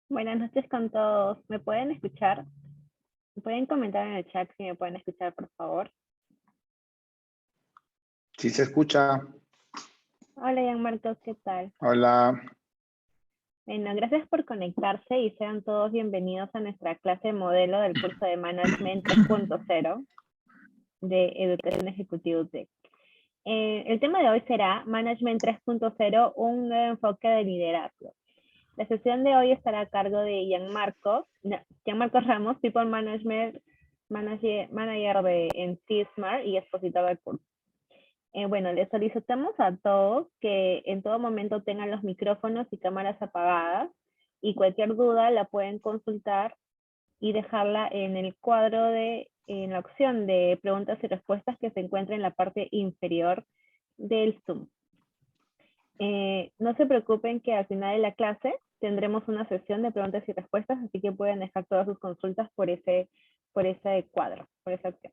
Buenas noches con todos. ¿Me pueden escuchar? ¿Pueden comentar en el chat si me pueden escuchar, por favor? Sí se escucha. Hola, Marcos, ¿qué tal? Hola. Bueno, gracias por conectarse y sean todos bienvenidos a nuestra clase modelo del curso de Management 3.0 de Educación Ejecutiva UTEC. El tema de hoy será Management 3.0, un nuevo enfoque de liderazgo. La sesión de hoy estará a cargo de Gianmarco Ramos, People Management Manager en T-Smart y expositor del curso. Bueno, les solicitamos a todos que en todo momento tengan los micrófonos y cámaras apagadas y cualquier duda la pueden consultar y dejarla en el cuadro en la opción de preguntas y respuestas que se encuentra en la parte inferior del Zoom. No se preocupen que al final de la clase tendremos una sesión de preguntas y respuestas, así que pueden dejar todas sus consultas por ese cuadro, por esa opción.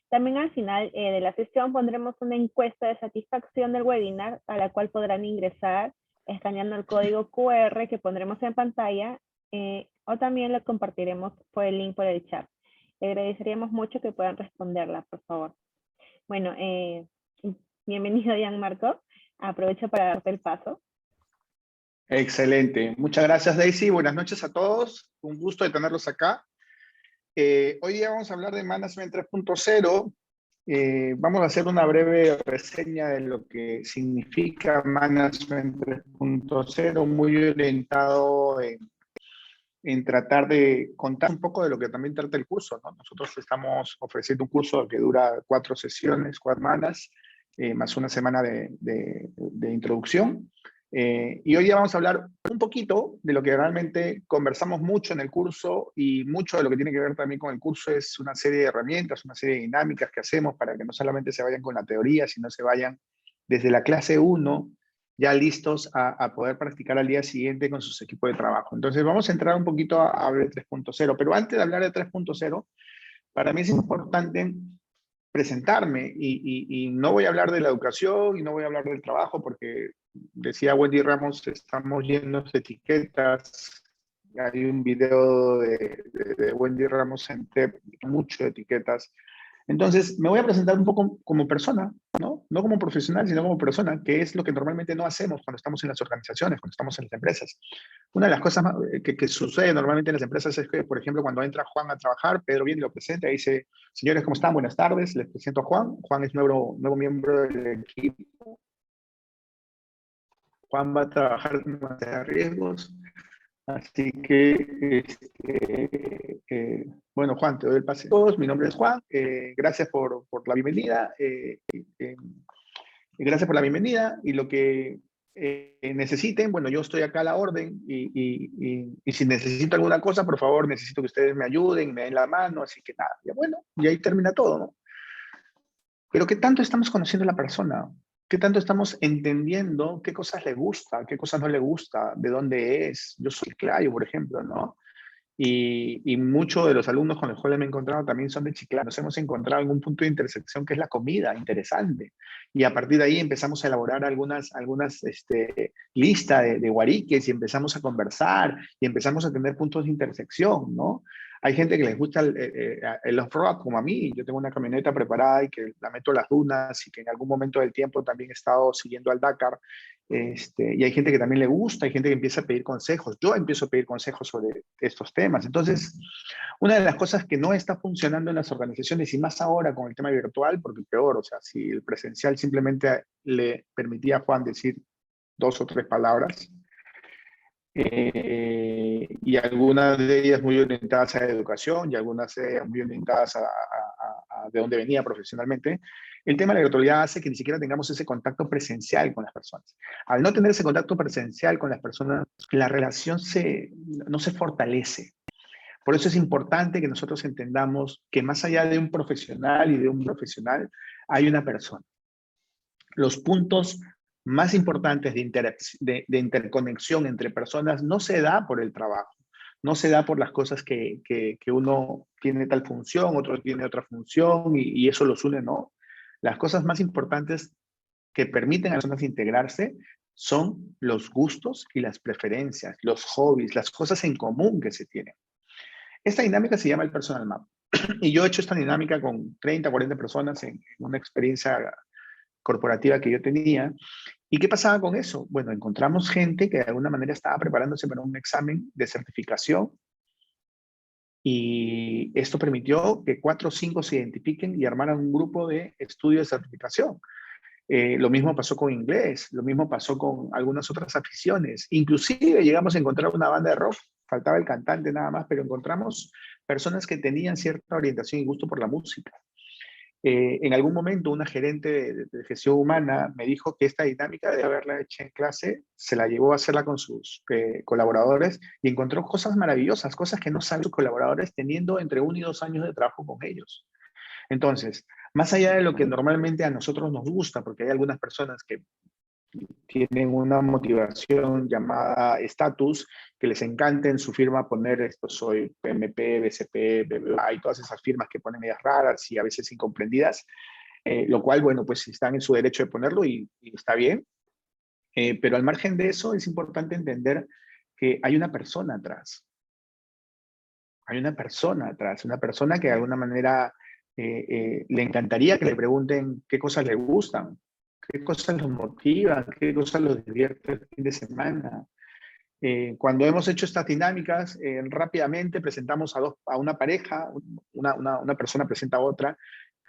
También al final de la sesión pondremos una encuesta de satisfacción del webinar a la cual podrán ingresar escaneando el código QR que pondremos en pantalla o también lo compartiremos por el link por el chat. Le agradeceríamos mucho que puedan responderla, por favor. Bueno, bienvenido, Gianmarco. Aprovecho para darte el paso. Excelente. Muchas gracias, Daisy. Buenas noches a todos. Un gusto de tenerlos acá. Hoy día vamos a hablar de Management 3.0. Vamos a hacer una breve reseña de lo que significa Management 3.0, muy orientado en tratar de contar un poco de lo que también trata el curso, ¿no? Nosotros estamos ofreciendo un curso que dura 4 sesiones, 4 semanas, más una semana de introducción. Y hoy ya vamos a hablar un poquito de lo que realmente conversamos mucho en el curso, y mucho de lo que tiene que ver también con el curso es una serie de herramientas, una serie de dinámicas que hacemos para que no solamente se vayan con la teoría, sino se vayan desde la clase 1 ya listos a poder practicar al día siguiente con sus equipos de trabajo. Entonces vamos a entrar un poquito a hablar de 3.0, pero antes de hablar de 3.0, para mí es importante presentarme y no voy a hablar de la educación y no voy a hablar del trabajo porque decía Wendy Ramos, estamos llenos de etiquetas. Hay un video de Wendy Ramos en TED, mucho de etiquetas. Entonces, me voy a presentar un poco como persona, ¿no? No como profesional, sino como persona, que es lo que normalmente no hacemos cuando estamos en las organizaciones, cuando estamos en las empresas. Una de las cosas que sucede normalmente en las empresas es que, por ejemplo, cuando entra Juan a trabajar, Pedro viene y lo presenta y dice: señores, ¿cómo están? Buenas tardes, les presento a Juan. Juan es nuevo miembro del equipo. Juan va a trabajar en materia de riesgos. Así que, bueno, Juan, te doy el pase a todos. Mi nombre es Juan. Gracias por la bienvenida. Gracias por la bienvenida. Y lo que necesiten, bueno, yo estoy acá a la orden. Y si necesito alguna cosa, por favor, necesito que ustedes me ayuden, me den la mano. Así que nada, ya bueno, y ahí termina todo, ¿no? Pero ¿qué tanto estamos conociendo a la persona? ¿Qué tanto estamos entendiendo qué cosas le gusta, qué cosas no le gusta, de dónde es? Yo soy Chiclayo, por ejemplo, ¿no? Y muchos de los alumnos con los cuales me he encontrado también son de Chiclayo. Nos hemos encontrado en un punto de intersección que es la comida, interesante. Y a partir de ahí empezamos a elaborar algunas listas de guariques y empezamos a conversar y empezamos a tener puntos de intersección, ¿no? Hay gente que les gusta el off-road como a mí. Yo tengo una camioneta preparada y que la meto a las dunas y que en algún momento del tiempo también he estado siguiendo al Dakar. Y hay gente que también le gusta, hay gente que empieza a pedir consejos. Yo empiezo a pedir consejos sobre estos temas. Entonces, una de las cosas que no está funcionando en las organizaciones, y más ahora con el tema virtual, porque peor, o sea, si el presencial simplemente le permitía a Juan decir 2 o 3 palabras, y algunas de ellas muy orientadas a la educación y algunas muy orientadas a de dónde venía profesionalmente. El tema de la virtualidad hace que ni siquiera tengamos ese contacto presencial con las personas. Al no tener ese contacto presencial con las personas, la relación no se fortalece. Por eso es importante que nosotros entendamos que más allá de un profesional y de un profesional, hay una persona. Los puntos más importantes de interconexión entre personas no se da por el trabajo, no se da por las cosas que uno tiene tal función, otro tiene otra función y eso los une, no. Las cosas más importantes que permiten a las personas integrarse son los gustos y las preferencias, los hobbies, las cosas en común que se tienen. Esta dinámica se llama el Personal Map. Y yo he hecho esta dinámica con 30, 40 personas en una experiencia corporativa que yo tenía. ¿Y qué pasaba con eso? Bueno, encontramos gente que de alguna manera estaba preparándose para un examen de certificación y esto permitió que 4 o 5 se identifiquen y armaran un grupo de estudio de certificación. Lo mismo pasó con inglés, lo mismo pasó con algunas otras aficiones. Inclusive llegamos a encontrar una banda de rock, faltaba el cantante nada más, pero encontramos personas que tenían cierta orientación y gusto por la música. En algún momento una gerente de gestión humana me dijo que esta dinámica de haberla hecho en clase se la llevó a hacerla con sus colaboradores y encontró cosas maravillosas, cosas que no saben sus colaboradores teniendo entre 1 y 2 años de trabajo con ellos. Entonces, más allá de lo que normalmente a nosotros nos gusta, porque hay algunas personas que tienen una motivación llamada estatus, que les encanta en su firma poner esto, soy PMP, BCP, BBVA y todas esas firmas que ponen medias raras y a veces incomprendidas, lo cual, bueno, pues están en su derecho de ponerlo y está bien, pero al margen de eso es importante entender que hay una persona atrás. Hay una persona que de alguna manera le encantaría que le pregunten qué cosas le gustan, qué cosas los motivan, qué cosas los divierte el fin de semana. Cuando hemos hecho estas dinámicas, rápidamente presentamos a una pareja, una persona presenta a otra,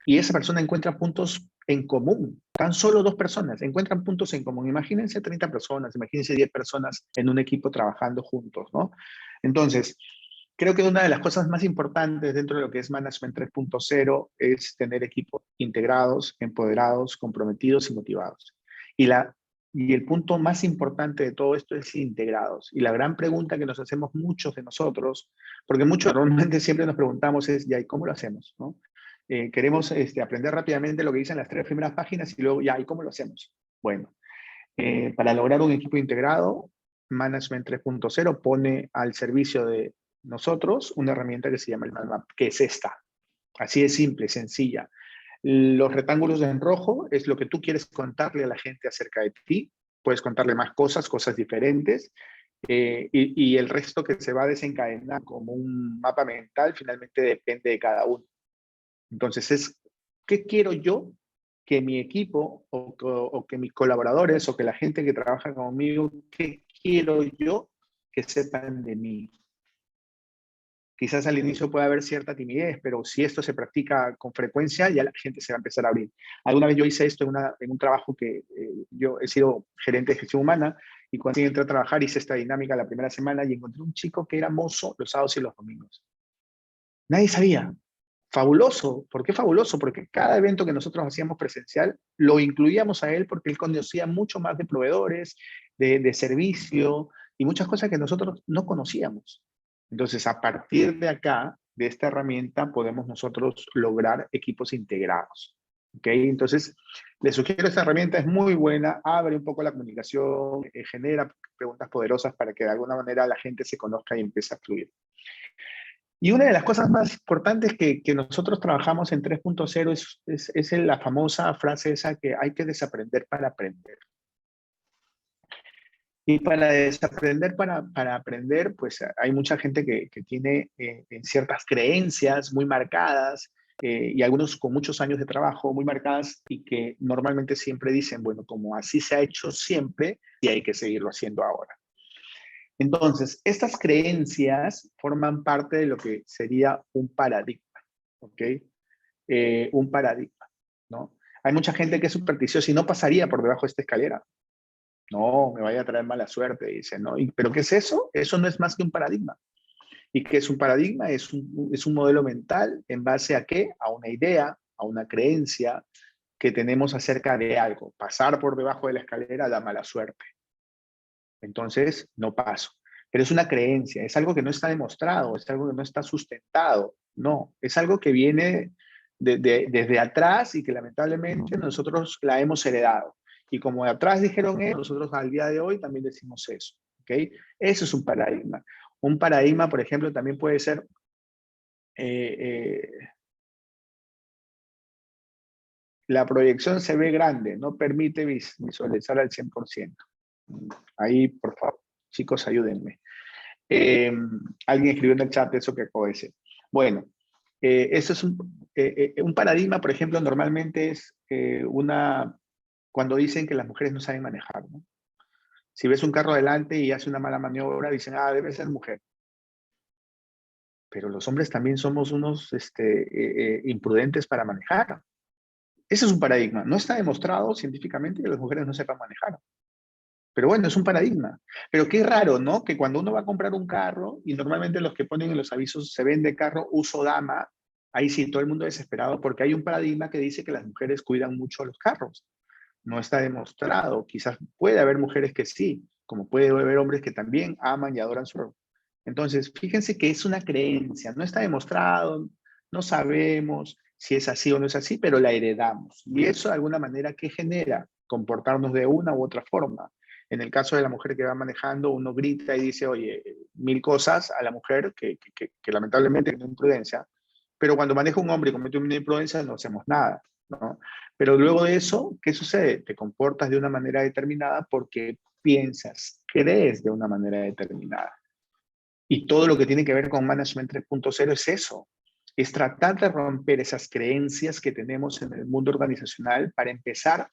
y esa persona encuentra puntos en común. Tan solo 2 personas encuentran puntos en común. Imagínense 30 personas, imagínense 10 personas en un equipo trabajando juntos, ¿no? Entonces, creo que una de las cosas más importantes dentro de lo que es Management 3.0 es tener equipos integrados, empoderados, comprometidos y motivados. Y el punto más importante de todo esto es integrados. Y la gran pregunta que nos hacemos muchos de nosotros, porque muchos normalmente siempre nos preguntamos es, ¿y cómo lo hacemos? ¿No? Queremos aprender rápidamente lo que dicen las 3 primeras páginas y luego, ¿y cómo lo hacemos? Bueno, para lograr un equipo integrado, Management 3.0 pone al servicio de nosotros una herramienta que se llama el Map, que es esta. Así de simple, sencilla. Los rectángulos en rojo es lo que tú quieres contarle a la gente acerca de ti. Puedes contarle más cosas, cosas diferentes. Y el resto que se va a desencadenar como un mapa mental finalmente depende de cada uno. Entonces, ¿qué quiero yo que mi equipo o que mis colaboradores o que la gente que trabaja conmigo, qué quiero yo que sepan de mí? Quizás al inicio puede haber cierta timidez, pero si esto se practica con frecuencia, ya la gente se va a empezar a abrir. Alguna vez yo hice esto en un trabajo que yo he sido gerente de gestión humana y cuando entré a trabajar hice esta dinámica la primera semana y encontré un chico que era mozo los sábados y los domingos. Nadie sabía. Fabuloso. ¿Por qué fabuloso? Porque cada evento que nosotros hacíamos presencial lo incluíamos a él porque él conocía mucho más de proveedores, de servicio y muchas cosas que nosotros no conocíamos. Entonces, a partir de acá, de esta herramienta, podemos nosotros lograr equipos integrados. ¿Ok? Entonces, les sugiero esta herramienta, es muy buena, abre un poco la comunicación, genera preguntas poderosas para que de alguna manera la gente se conozca y empiece a fluir. Y una de las cosas más importantes que nosotros trabajamos en 3.0 es la famosa frase esa que hay que desaprender para aprender. Y para desaprender, para aprender, pues hay mucha gente que tiene ciertas creencias muy marcadas y algunos con muchos años de trabajo muy marcadas y que normalmente siempre dicen, bueno, como así se ha hecho siempre y hay que seguirlo haciendo ahora. Entonces, estas creencias forman parte de lo que sería un paradigma, ¿ok? Un paradigma, ¿no? Hay mucha gente que es supersticiosa y no pasaría por debajo de esta escalera. No, me vaya a traer mala suerte, dice, ¿no? ¿Pero qué es eso? Eso no es más que un paradigma. ¿Y qué es un paradigma? Es un modelo mental en base a qué? A una idea, a una creencia que tenemos acerca de algo. Pasar por debajo de la escalera da mala suerte. Entonces, no paso. Pero es una creencia, es algo que no está demostrado, es algo que no está sustentado. No, es algo que viene desde atrás y que lamentablemente nosotros la hemos heredado. Y como de atrás dijeron eso, nosotros al día de hoy también decimos eso. ¿Okay? Eso es un paradigma. Un paradigma, por ejemplo, también puede ser la proyección se ve grande, no permite visualizar al 100%. Ahí, por favor, chicos, ayúdenme. Alguien escribió en el chat eso que acabo de decir. Bueno, eso es un paradigma, por ejemplo, normalmente es cuando dicen que las mujeres no saben manejar, ¿no? Si ves un carro adelante y hace una mala maniobra, dicen, debe ser mujer. Pero los hombres también somos unos imprudentes para manejar. Ese es un paradigma. No está demostrado científicamente que las mujeres no sepan manejar. Pero bueno, es un paradigma. Pero qué raro, ¿no? Que cuando uno va a comprar un carro, y normalmente los que ponen en los avisos se vende carro uso dama, ahí sí, todo el mundo desesperado porque hay un paradigma que dice que las mujeres cuidan mucho los carros. No está demostrado. Quizás puede haber mujeres que sí, como puede haber hombres que también aman y adoran su... Entonces, fíjense que es una creencia, no está demostrado, no sabemos si es así o no es así, pero la heredamos. Y eso de alguna manera, ¿qué genera? Comportarnos de una u otra forma. En el caso de la mujer que va manejando, uno grita y dice, oye, mil cosas a la mujer que lamentablemente tiene imprudencia, pero cuando maneja un hombre y comete una imprudencia no hacemos nada, ¿no? Pero luego de eso, ¿qué sucede? Te comportas de una manera determinada porque piensas, crees de una manera determinada. Y todo lo que tiene que ver con Management 3.0 es eso, es tratar de romper esas creencias que tenemos en el mundo organizacional para empezar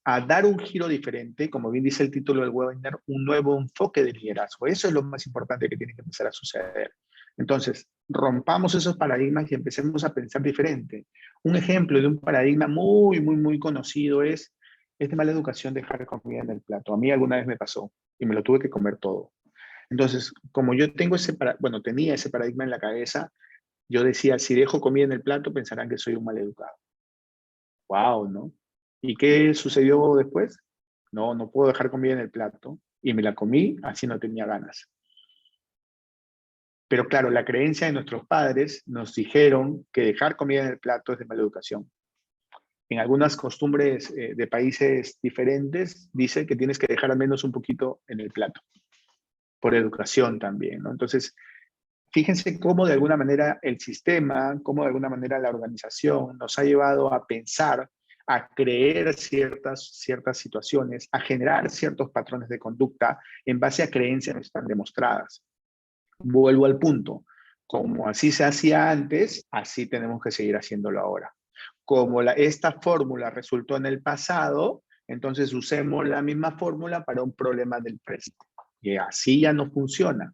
a dar un giro diferente, como bien dice el título del webinar, un nuevo enfoque de liderazgo. Eso es lo más importante que tiene que empezar a suceder. Entonces, rompamos esos paradigmas y empecemos a pensar diferente. Un ejemplo de un paradigma muy conocido es de mala educación dejar comida en el plato. A mí alguna vez me pasó y me lo tuve que comer todo. Entonces, como yo tengo tenía ese paradigma en la cabeza, yo decía, si dejo comida en el plato, pensarán que soy un maleducado. Wow, ¿no? ¿Y qué sucedió después? No puedo dejar comida en el plato. Y me la comí, así no tenía ganas. Pero claro, la creencia de nuestros padres nos dijeron que dejar comida en el plato es de mala educación. En algunas costumbres de países diferentes, dice que tienes que dejar al menos un poquito en el plato, por educación también, ¿no? Entonces, fíjense cómo de alguna manera el sistema, cómo de alguna manera la organización nos ha llevado a pensar, a creer ciertas situaciones, a generar ciertos patrones de conducta en base a creencias que no están demostradas. Vuelvo al punto. Como así se hacía antes, así tenemos que seguir haciéndolo ahora. Como esta fórmula resultó en el pasado, entonces usemos la misma fórmula para un problema del presente. Y así ya no funciona.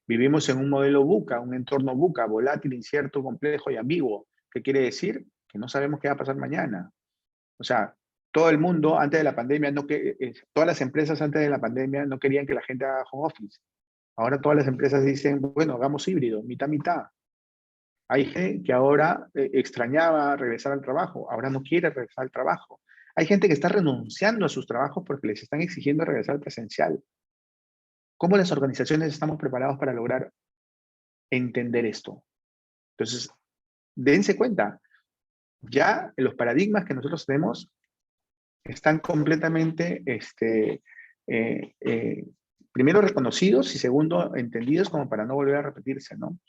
Vivimos en un modelo VUCA, un entorno VUCA, volátil, incierto, complejo y ambiguo. ¿Qué quiere decir? Que no sabemos qué va a pasar mañana. O sea, todo el mundo antes de la pandemia, todas las empresas antes de la pandemia no querían que la gente haga home office. Ahora todas las empresas dicen, bueno, hagamos híbrido, mitad. Hay gente que ahora extrañaba regresar al trabajo, ahora no quiere regresar al trabajo. Hay gente que está renunciando a sus trabajos porque les están exigiendo regresar al presencial. ¿Cómo las organizaciones estamos preparados para lograr entender esto? Entonces, dense cuenta, ya los paradigmas que nosotros tenemos están completamente, primero reconocidos y segundo entendidos como para no volver a repetirse, ¿no?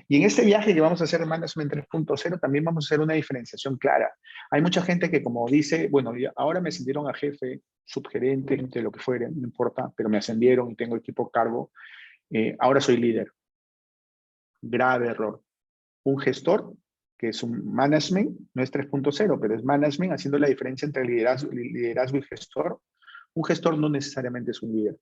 Y en este viaje que vamos a hacer en Management 3.0 también vamos a hacer una diferenciación clara. Hay mucha gente que como dice, bueno, ahora me ascendieron a jefe, subgerente, de lo que fuere, no importa, pero me ascendieron y tengo equipo a cargo, ahora soy líder. Grave error. Un gestor, que es un management, no es 3.0, pero es management, haciendo la diferencia entre liderazgo y gestor. Un gestor no necesariamente es un líder.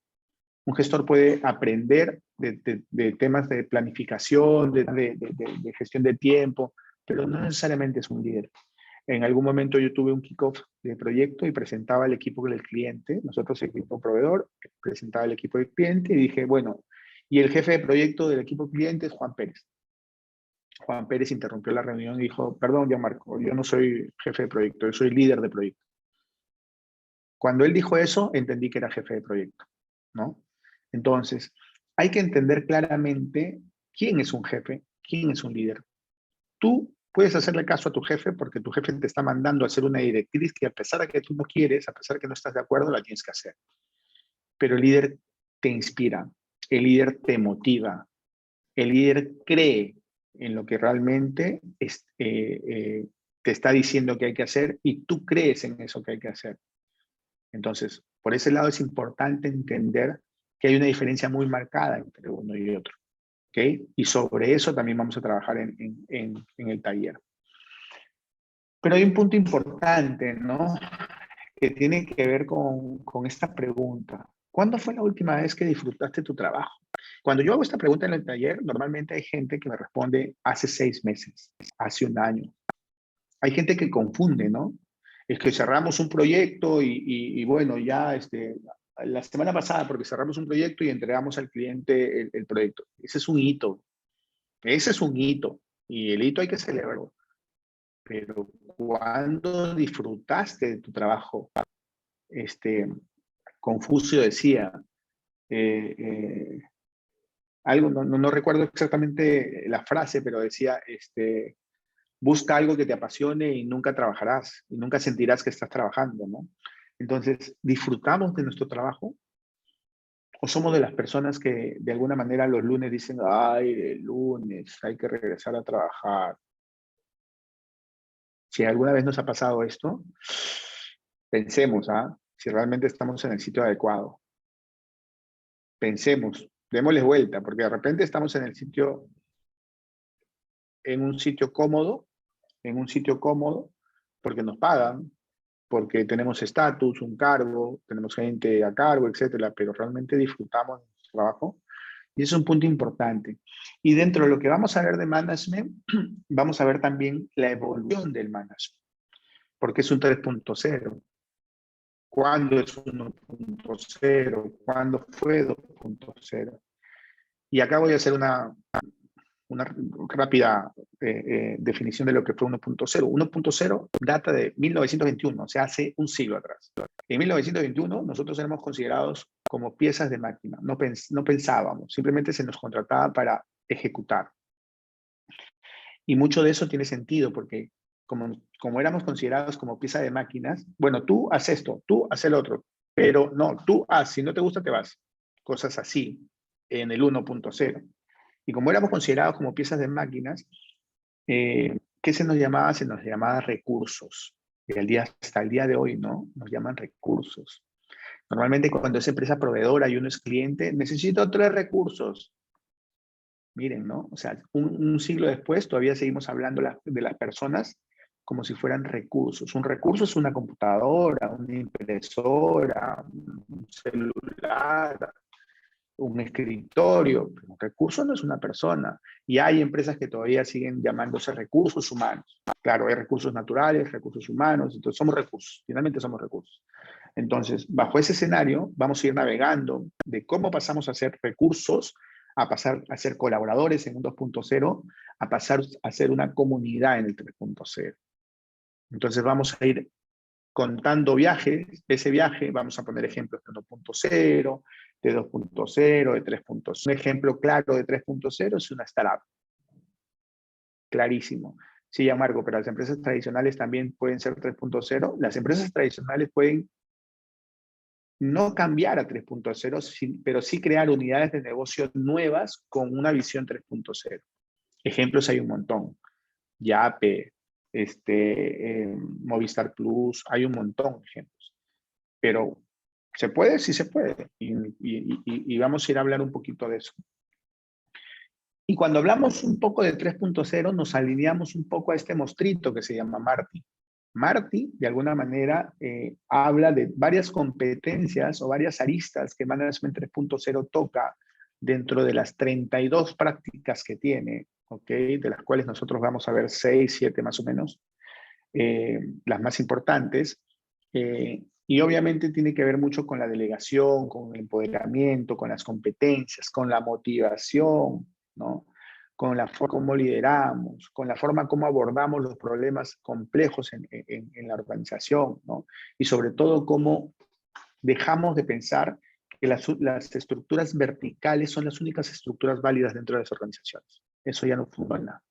Un gestor puede aprender de temas de planificación, de gestión de tiempo, pero no necesariamente es un líder. En algún momento yo tuve un kickoff de proyecto y presentaba el equipo del cliente, nosotros equipo proveedor, presentaba el equipo del cliente y dije, bueno, y el jefe de proyecto del equipo cliente es Juan Pérez. Juan Pérez interrumpió la reunión y dijo, perdón, Gianmarco, yo no soy jefe de proyecto, yo soy líder de proyecto. Cuando él dijo eso, entendí que era jefe de proyecto, ¿no? Entonces, hay que entender claramente quién es un jefe, quién es un líder. Tú puedes hacerle caso a tu jefe porque tu jefe te está mandando a hacer una directriz que a pesar de que tú no quieres, a pesar de que no estás de acuerdo, la tienes que hacer. Pero el líder te inspira, el líder te motiva, el líder cree en lo que realmente te está diciendo que hay que hacer y tú crees en eso que hay que hacer. Entonces, Por ese lado es importante entender que hay una diferencia muy marcada entre uno y otro. ¿Ok? Y sobre eso también vamos a trabajar en el taller. Pero hay un punto importante, ¿no? Que tiene que ver con esta pregunta. ¿Cuándo fue la última vez que disfrutaste tu trabajo? Cuando yo hago esta pregunta en el taller, normalmente hay gente que me responde hace 6 meses, hace un año. Hay gente que confunde, ¿no? Es que cerramos un proyecto y bueno, ya la semana pasada, porque cerramos un proyecto y entregamos al cliente el proyecto. Ese es un hito. Ese es un hito. Y el hito hay que celebrarlo. Pero ¿cuándo disfrutaste de tu trabajo? Confucio decía, eh, eh, algo, no recuerdo exactamente la frase, pero decía, busca algo que te apasione y nunca trabajarás, y nunca sentirás que estás trabajando, ¿no? Entonces, ¿disfrutamos de nuestro trabajo? ¿O somos de las personas que de alguna manera los lunes dicen, ay, el lunes, hay que regresar a trabajar? Si alguna vez nos ha pasado esto, pensemos, ¿ah? Si realmente estamos en el sitio adecuado. Pensemos, démosle vuelta, porque de repente estamos en un sitio cómodo, porque nos pagan, porque tenemos estatus, un cargo, tenemos gente a cargo, etcétera, pero realmente disfrutamos de nuestro trabajo. Y eso es un punto importante. Y dentro de lo que vamos a ver de management, vamos a ver también la evolución del management, porque es un 3.0. ¿Cuándo es 1.0? ¿Cuándo fue 2.0? Y acá voy a hacer una rápida definición de lo que fue 1.0. 1.0 data de 1921, o sea, hace un siglo atrás. En 1921 nosotros éramos considerados como piezas de máquina, no pensábamos, simplemente se nos contrataba para ejecutar. Y mucho de eso tiene sentido porque como éramos considerados como pieza de máquinas, bueno, tú haz esto, tú haz el otro, pero no, tú haz, si no te gusta te vas. Cosas así en el 1.0. Y como éramos considerados como piezas de máquinas, ¿qué se nos llamaba? Se nos llamaba recursos. Y hasta el día de hoy, ¿no? Nos llaman recursos. Normalmente cuando es empresa proveedora y uno es cliente, necesito 3 recursos. Miren, ¿no? O sea, un siglo después todavía seguimos hablando de las personas como si fueran recursos. Un recurso es una computadora, una impresora, un celular, un escritorio. Un recurso no es una persona. Y hay empresas que todavía siguen llamándose recursos humanos. Claro, hay recursos naturales, recursos humanos, entonces somos recursos, finalmente somos recursos. Entonces, bajo ese escenario, vamos a ir navegando de cómo pasamos a ser recursos, a pasar a ser colaboradores en un 2.0, a pasar a ser una comunidad en el 3.0. Entonces vamos a ir contando viajes, ese viaje, vamos a poner ejemplos de 1.0, de 2.0, de 3.0. Un ejemplo claro de 3.0 es una startup. Clarísimo. Sí, Marco, pero las empresas tradicionales también pueden ser 3.0. Las empresas tradicionales pueden no cambiar a 3.0, pero sí crear unidades de negocio nuevas con una visión 3.0. Ejemplos hay un montón. Yape, Movistar Plus, hay un montón de ejemplos. Pero ¿se puede? Sí se puede. Y vamos a ir a hablar un poquito de eso. Y cuando hablamos un poco de 3.0, nos alineamos un poco a este monstruito que se llama Marty. Marty, de alguna manera, habla de varias competencias o varias aristas que Management 3.0 toca dentro de las 32 prácticas que tiene, ¿ok? De las cuales nosotros vamos a ver 6, 7 más o menos, las más importantes. Y obviamente tiene que ver mucho con la delegación, con el empoderamiento, con las competencias, con la motivación, ¿no? Con la forma como lideramos, con la forma como abordamos los problemas complejos en la organización, ¿no? Y sobre todo cómo dejamos de pensar que las estructuras verticales son las únicas estructuras válidas dentro de las organizaciones. Eso ya no funciona.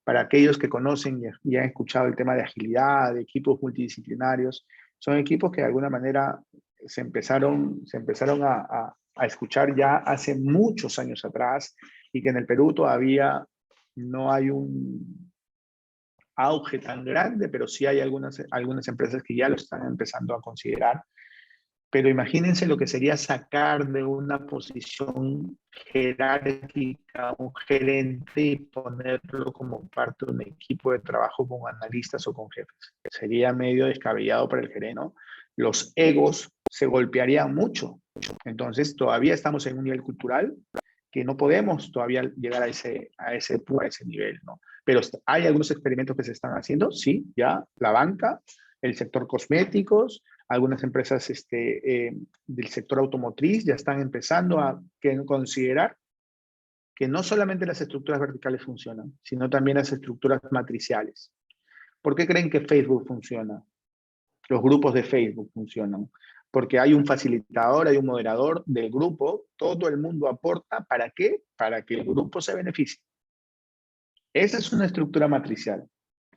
Para aquellos que conocen y han escuchado el tema de agilidad, de equipos multidisciplinarios, son equipos que de alguna manera se empezaron a escuchar ya hace muchos años atrás y que en el Perú todavía no hay un auge tan grande, pero sí hay algunas empresas que ya lo están empezando a considerar. Pero imagínense lo que sería sacar de una posición jerárquica a un gerente y ponerlo como parte de un equipo de trabajo con analistas o con jefes. Sería medio descabellado para el gerente, ¿no? Los egos se golpearían mucho. Entonces, todavía estamos en un nivel cultural que no podemos todavía llegar a ese nivel, ¿no? Pero hay algunos experimentos que se están haciendo, sí, ya, la banca, el sector cosméticos, algunas empresas del sector automotriz ya están empezando a considerar que no solamente las estructuras verticales funcionan, sino también las estructuras matriciales. ¿Por qué creen que Facebook funciona? Los grupos de Facebook funcionan. Porque hay un facilitador, hay un moderador del grupo, todo el mundo aporta, ¿para qué? Para que el grupo se beneficie. Esa es una estructura matricial.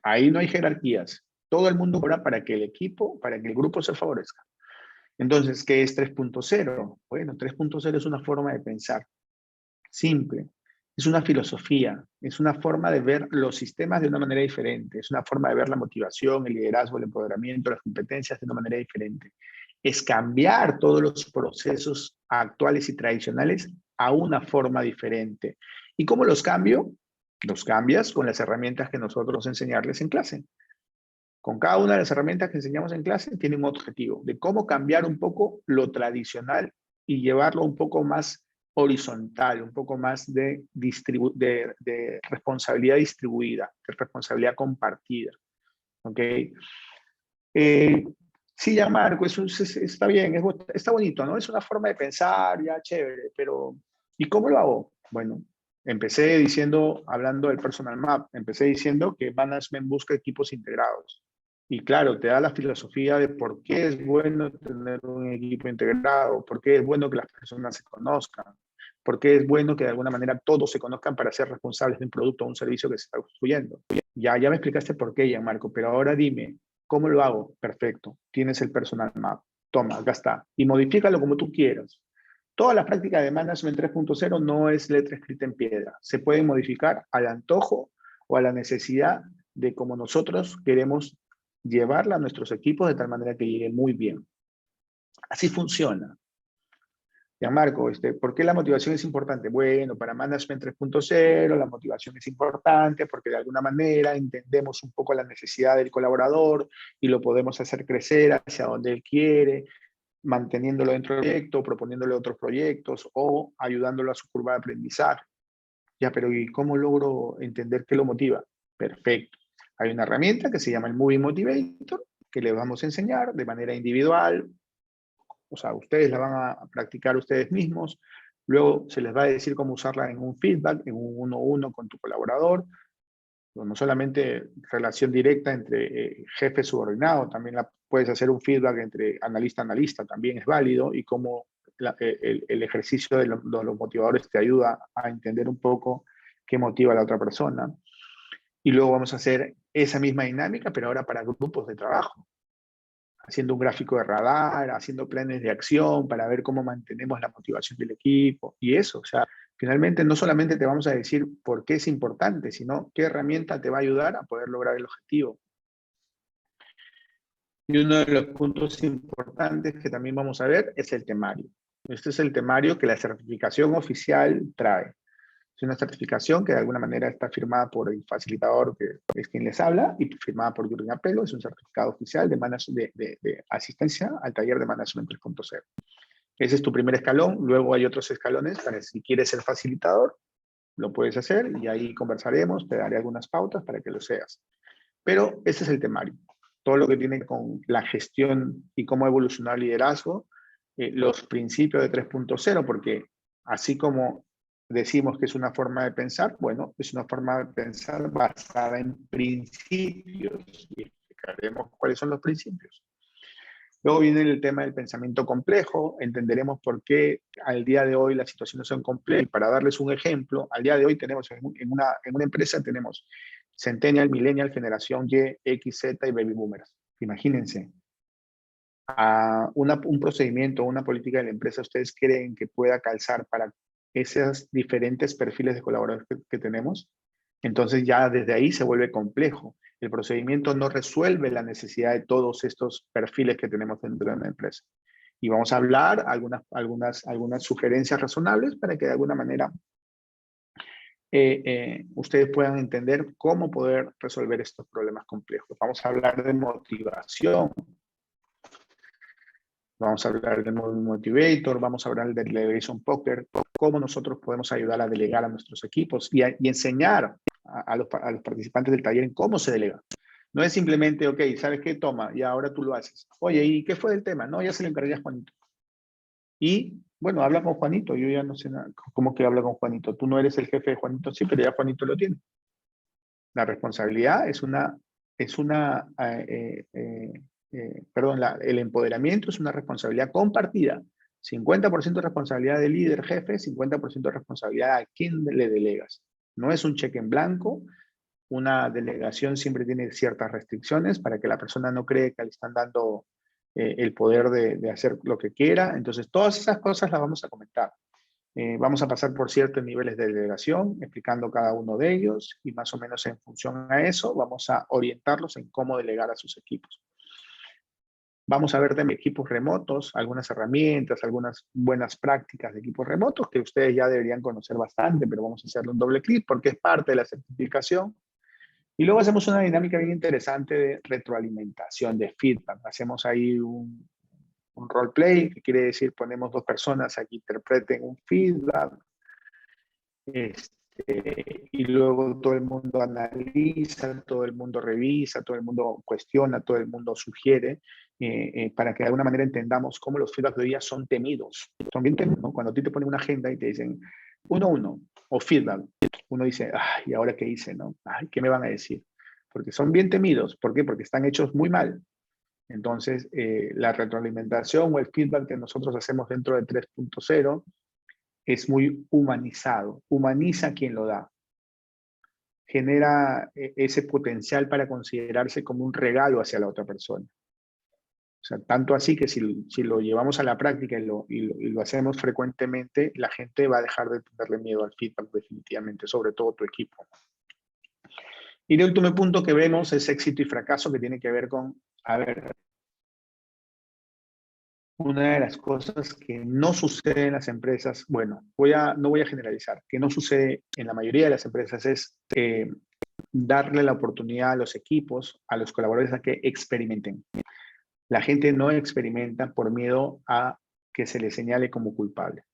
Ahí no hay jerarquías. Todo el mundo cobra para que el equipo, para que el grupo se favorezca. Entonces, ¿qué es 3.0? Bueno, 3.0 es una forma de pensar simple, es una filosofía, es una forma de ver los sistemas de una manera diferente, es una forma de ver la motivación, el liderazgo, el empoderamiento, las competencias de una manera diferente. Es cambiar todos los procesos actuales y tradicionales a una forma diferente. ¿Y cómo los cambio? Los cambias con las herramientas que nosotros enseñarles en clase. Con cada una de las herramientas que enseñamos en clase tiene un objetivo de cómo cambiar un poco lo tradicional y llevarlo un poco más horizontal, un poco más de responsabilidad distribuida, de responsabilidad compartida. ¿Ok? Sí, ya Marco, eso está bien, está bonito, ¿no? Es una forma de pensar, ya chévere, pero ¿y cómo lo hago? Bueno, empecé diciendo, hablando del personal map, empecé diciendo que management busca equipos integrados. Y claro, te da la filosofía de por qué es bueno tener un equipo integrado, por qué es bueno que las personas se conozcan, por qué es bueno que de alguna manera todos se conozcan para ser responsables de un producto o un servicio que se está construyendo. Ya me explicaste por qué, Gianmarco, pero ahora dime, ¿cómo lo hago? Perfecto, tienes el personal map. Toma, acá está. Y modifícalo como tú quieras. Toda la práctica de Management 3.0 no es letra escrita en piedra. Se puede modificar al antojo o a la necesidad de cómo nosotros queremos llevarla a nuestros equipos de tal manera que llegue muy bien. Así funciona. Ya Marco, ¿por qué la motivación es importante? Bueno, para Management 3.0 la motivación es importante porque de alguna manera entendemos un poco la necesidad del colaborador y lo podemos hacer crecer hacia donde él quiere, manteniéndolo dentro del proyecto, proponiéndole otros proyectos o ayudándolo a su curva de aprendizaje. Ya, pero ¿y cómo logro entender qué lo motiva? Perfecto. Hay una herramienta que se llama el Moving Motivator que les vamos a enseñar de manera individual. O sea, ustedes la van a practicar ustedes mismos. Luego se les va a decir cómo usarla en un feedback, en un 1-1 con tu colaborador. No solamente relación directa entre jefe subordinado, también puedes hacer un feedback entre analista a analista, también es válido, y cómo el ejercicio de los motivadores te ayuda a entender un poco qué motiva a la otra persona. Y luego vamos a hacer esa misma dinámica, pero ahora para grupos de trabajo, haciendo un gráfico de radar, haciendo planes de acción para ver cómo mantenemos la motivación del equipo y eso. O sea, finalmente no solamente te vamos a decir por qué es importante, sino qué herramienta te va a ayudar a poder lograr el objetivo. Y uno de los puntos importantes que también vamos a ver es el temario. Este es el temario que la certificación oficial trae. Es una certificación que de alguna manera está firmada por el facilitador, que es quien les habla, y firmada por Jürgen Apelo. Es un certificado oficial de asistencia al taller de Management 3.0. Ese es tu primer escalón. Luego hay otros escalones para si quieres ser facilitador, lo puedes hacer y ahí conversaremos, te daré algunas pautas para que lo seas. Pero ese es el temario. Todo lo que tiene con la gestión y cómo evolucionar el liderazgo, los principios de 3.0, porque así como decimos que es una forma de pensar, bueno, es una forma de pensar basada en principios y explicaremos cuáles son los principios. Luego viene el tema del pensamiento complejo, entenderemos por qué al día de hoy las situaciones son complejas. Y para darles un ejemplo, al día de hoy tenemos en una empresa tenemos Centennial, Millennial, Generación Y, X, Z y Baby Boomers. Imagínense, un procedimiento, una política de la empresa, ¿ustedes creen que pueda calzar para esos diferentes perfiles de colaboradores que tenemos? Entonces ya desde ahí se vuelve complejo. El procedimiento no resuelve la necesidad de todos estos perfiles que tenemos dentro de una empresa. Y vamos a hablar algunas sugerencias razonables para que de alguna manera ustedes puedan entender cómo poder resolver estos problemas complejos. Vamos a hablar de motivación. Vamos a hablar del Motivator, vamos a hablar del Delegation Poker, cómo nosotros podemos ayudar a delegar a nuestros equipos y enseñar a los participantes del taller en cómo se delega. No es simplemente, ok, ¿sabes qué? Toma, y ahora tú lo haces. Oye, ¿y qué fue del tema? No, ya se lo encargué a Juanito. Y, bueno, habla con Juanito. Yo ya no sé nada. ¿Cómo que habla con Juanito? Tú no eres el jefe de Juanito. Sí, pero ya Juanito lo tiene. La responsabilidad el empoderamiento es una responsabilidad compartida. 50% de responsabilidad del líder jefe, 50% de responsabilidad a quien le delegas. No es un cheque en blanco. Una delegación siempre tiene ciertas restricciones para que la persona no cree que le están dando el poder de hacer lo que quiera. Entonces, todas esas cosas las vamos a comentar. Vamos a pasar por ciertos niveles de delegación, explicando cada uno de ellos, y más o menos en función a eso vamos a orientarlos en cómo delegar a sus equipos. Vamos a ver también equipos remotos, algunas herramientas, algunas buenas prácticas de equipos remotos que ustedes ya deberían conocer bastante, pero vamos a hacerle un doble clic porque es parte de la certificación. Y luego hacemos una dinámica bien interesante de retroalimentación, de feedback. Hacemos ahí un roleplay, que quiere decir ponemos dos personas a que interpreten un feedback, y luego todo el mundo analiza, todo el mundo revisa, todo el mundo cuestiona, todo el mundo sugiere, para que de alguna manera entendamos cómo los feedbacks de hoy día son temidos. Son bien temidos, ¿no? Cuando a ti te ponen una agenda y te dicen 1-1 o feedback, uno dice, ay, ¿y ahora qué hice? ¿No? Ay, ¿qué me van a decir? Porque son bien temidos. ¿Por qué? Porque están hechos muy mal. Entonces, la retroalimentación o el feedback que nosotros hacemos dentro de 3.0 es muy humanizado. Humaniza a quien lo da. Genera ese potencial para considerarse como un regalo hacia la otra persona. O sea, tanto así que si lo llevamos a la práctica y lo hacemos frecuentemente, la gente va a dejar de tenerle miedo al feedback definitivamente, sobre todo tu equipo. Y el último punto que vemos es éxito y fracaso, que tiene que ver con, a ver, una de las cosas que no sucede en las empresas, bueno, no voy a generalizar, que no sucede en la mayoría de las empresas es darle la oportunidad a los equipos, a los colaboradores a que experimenten. La gente no experimenta por miedo a que se le señale como culpable.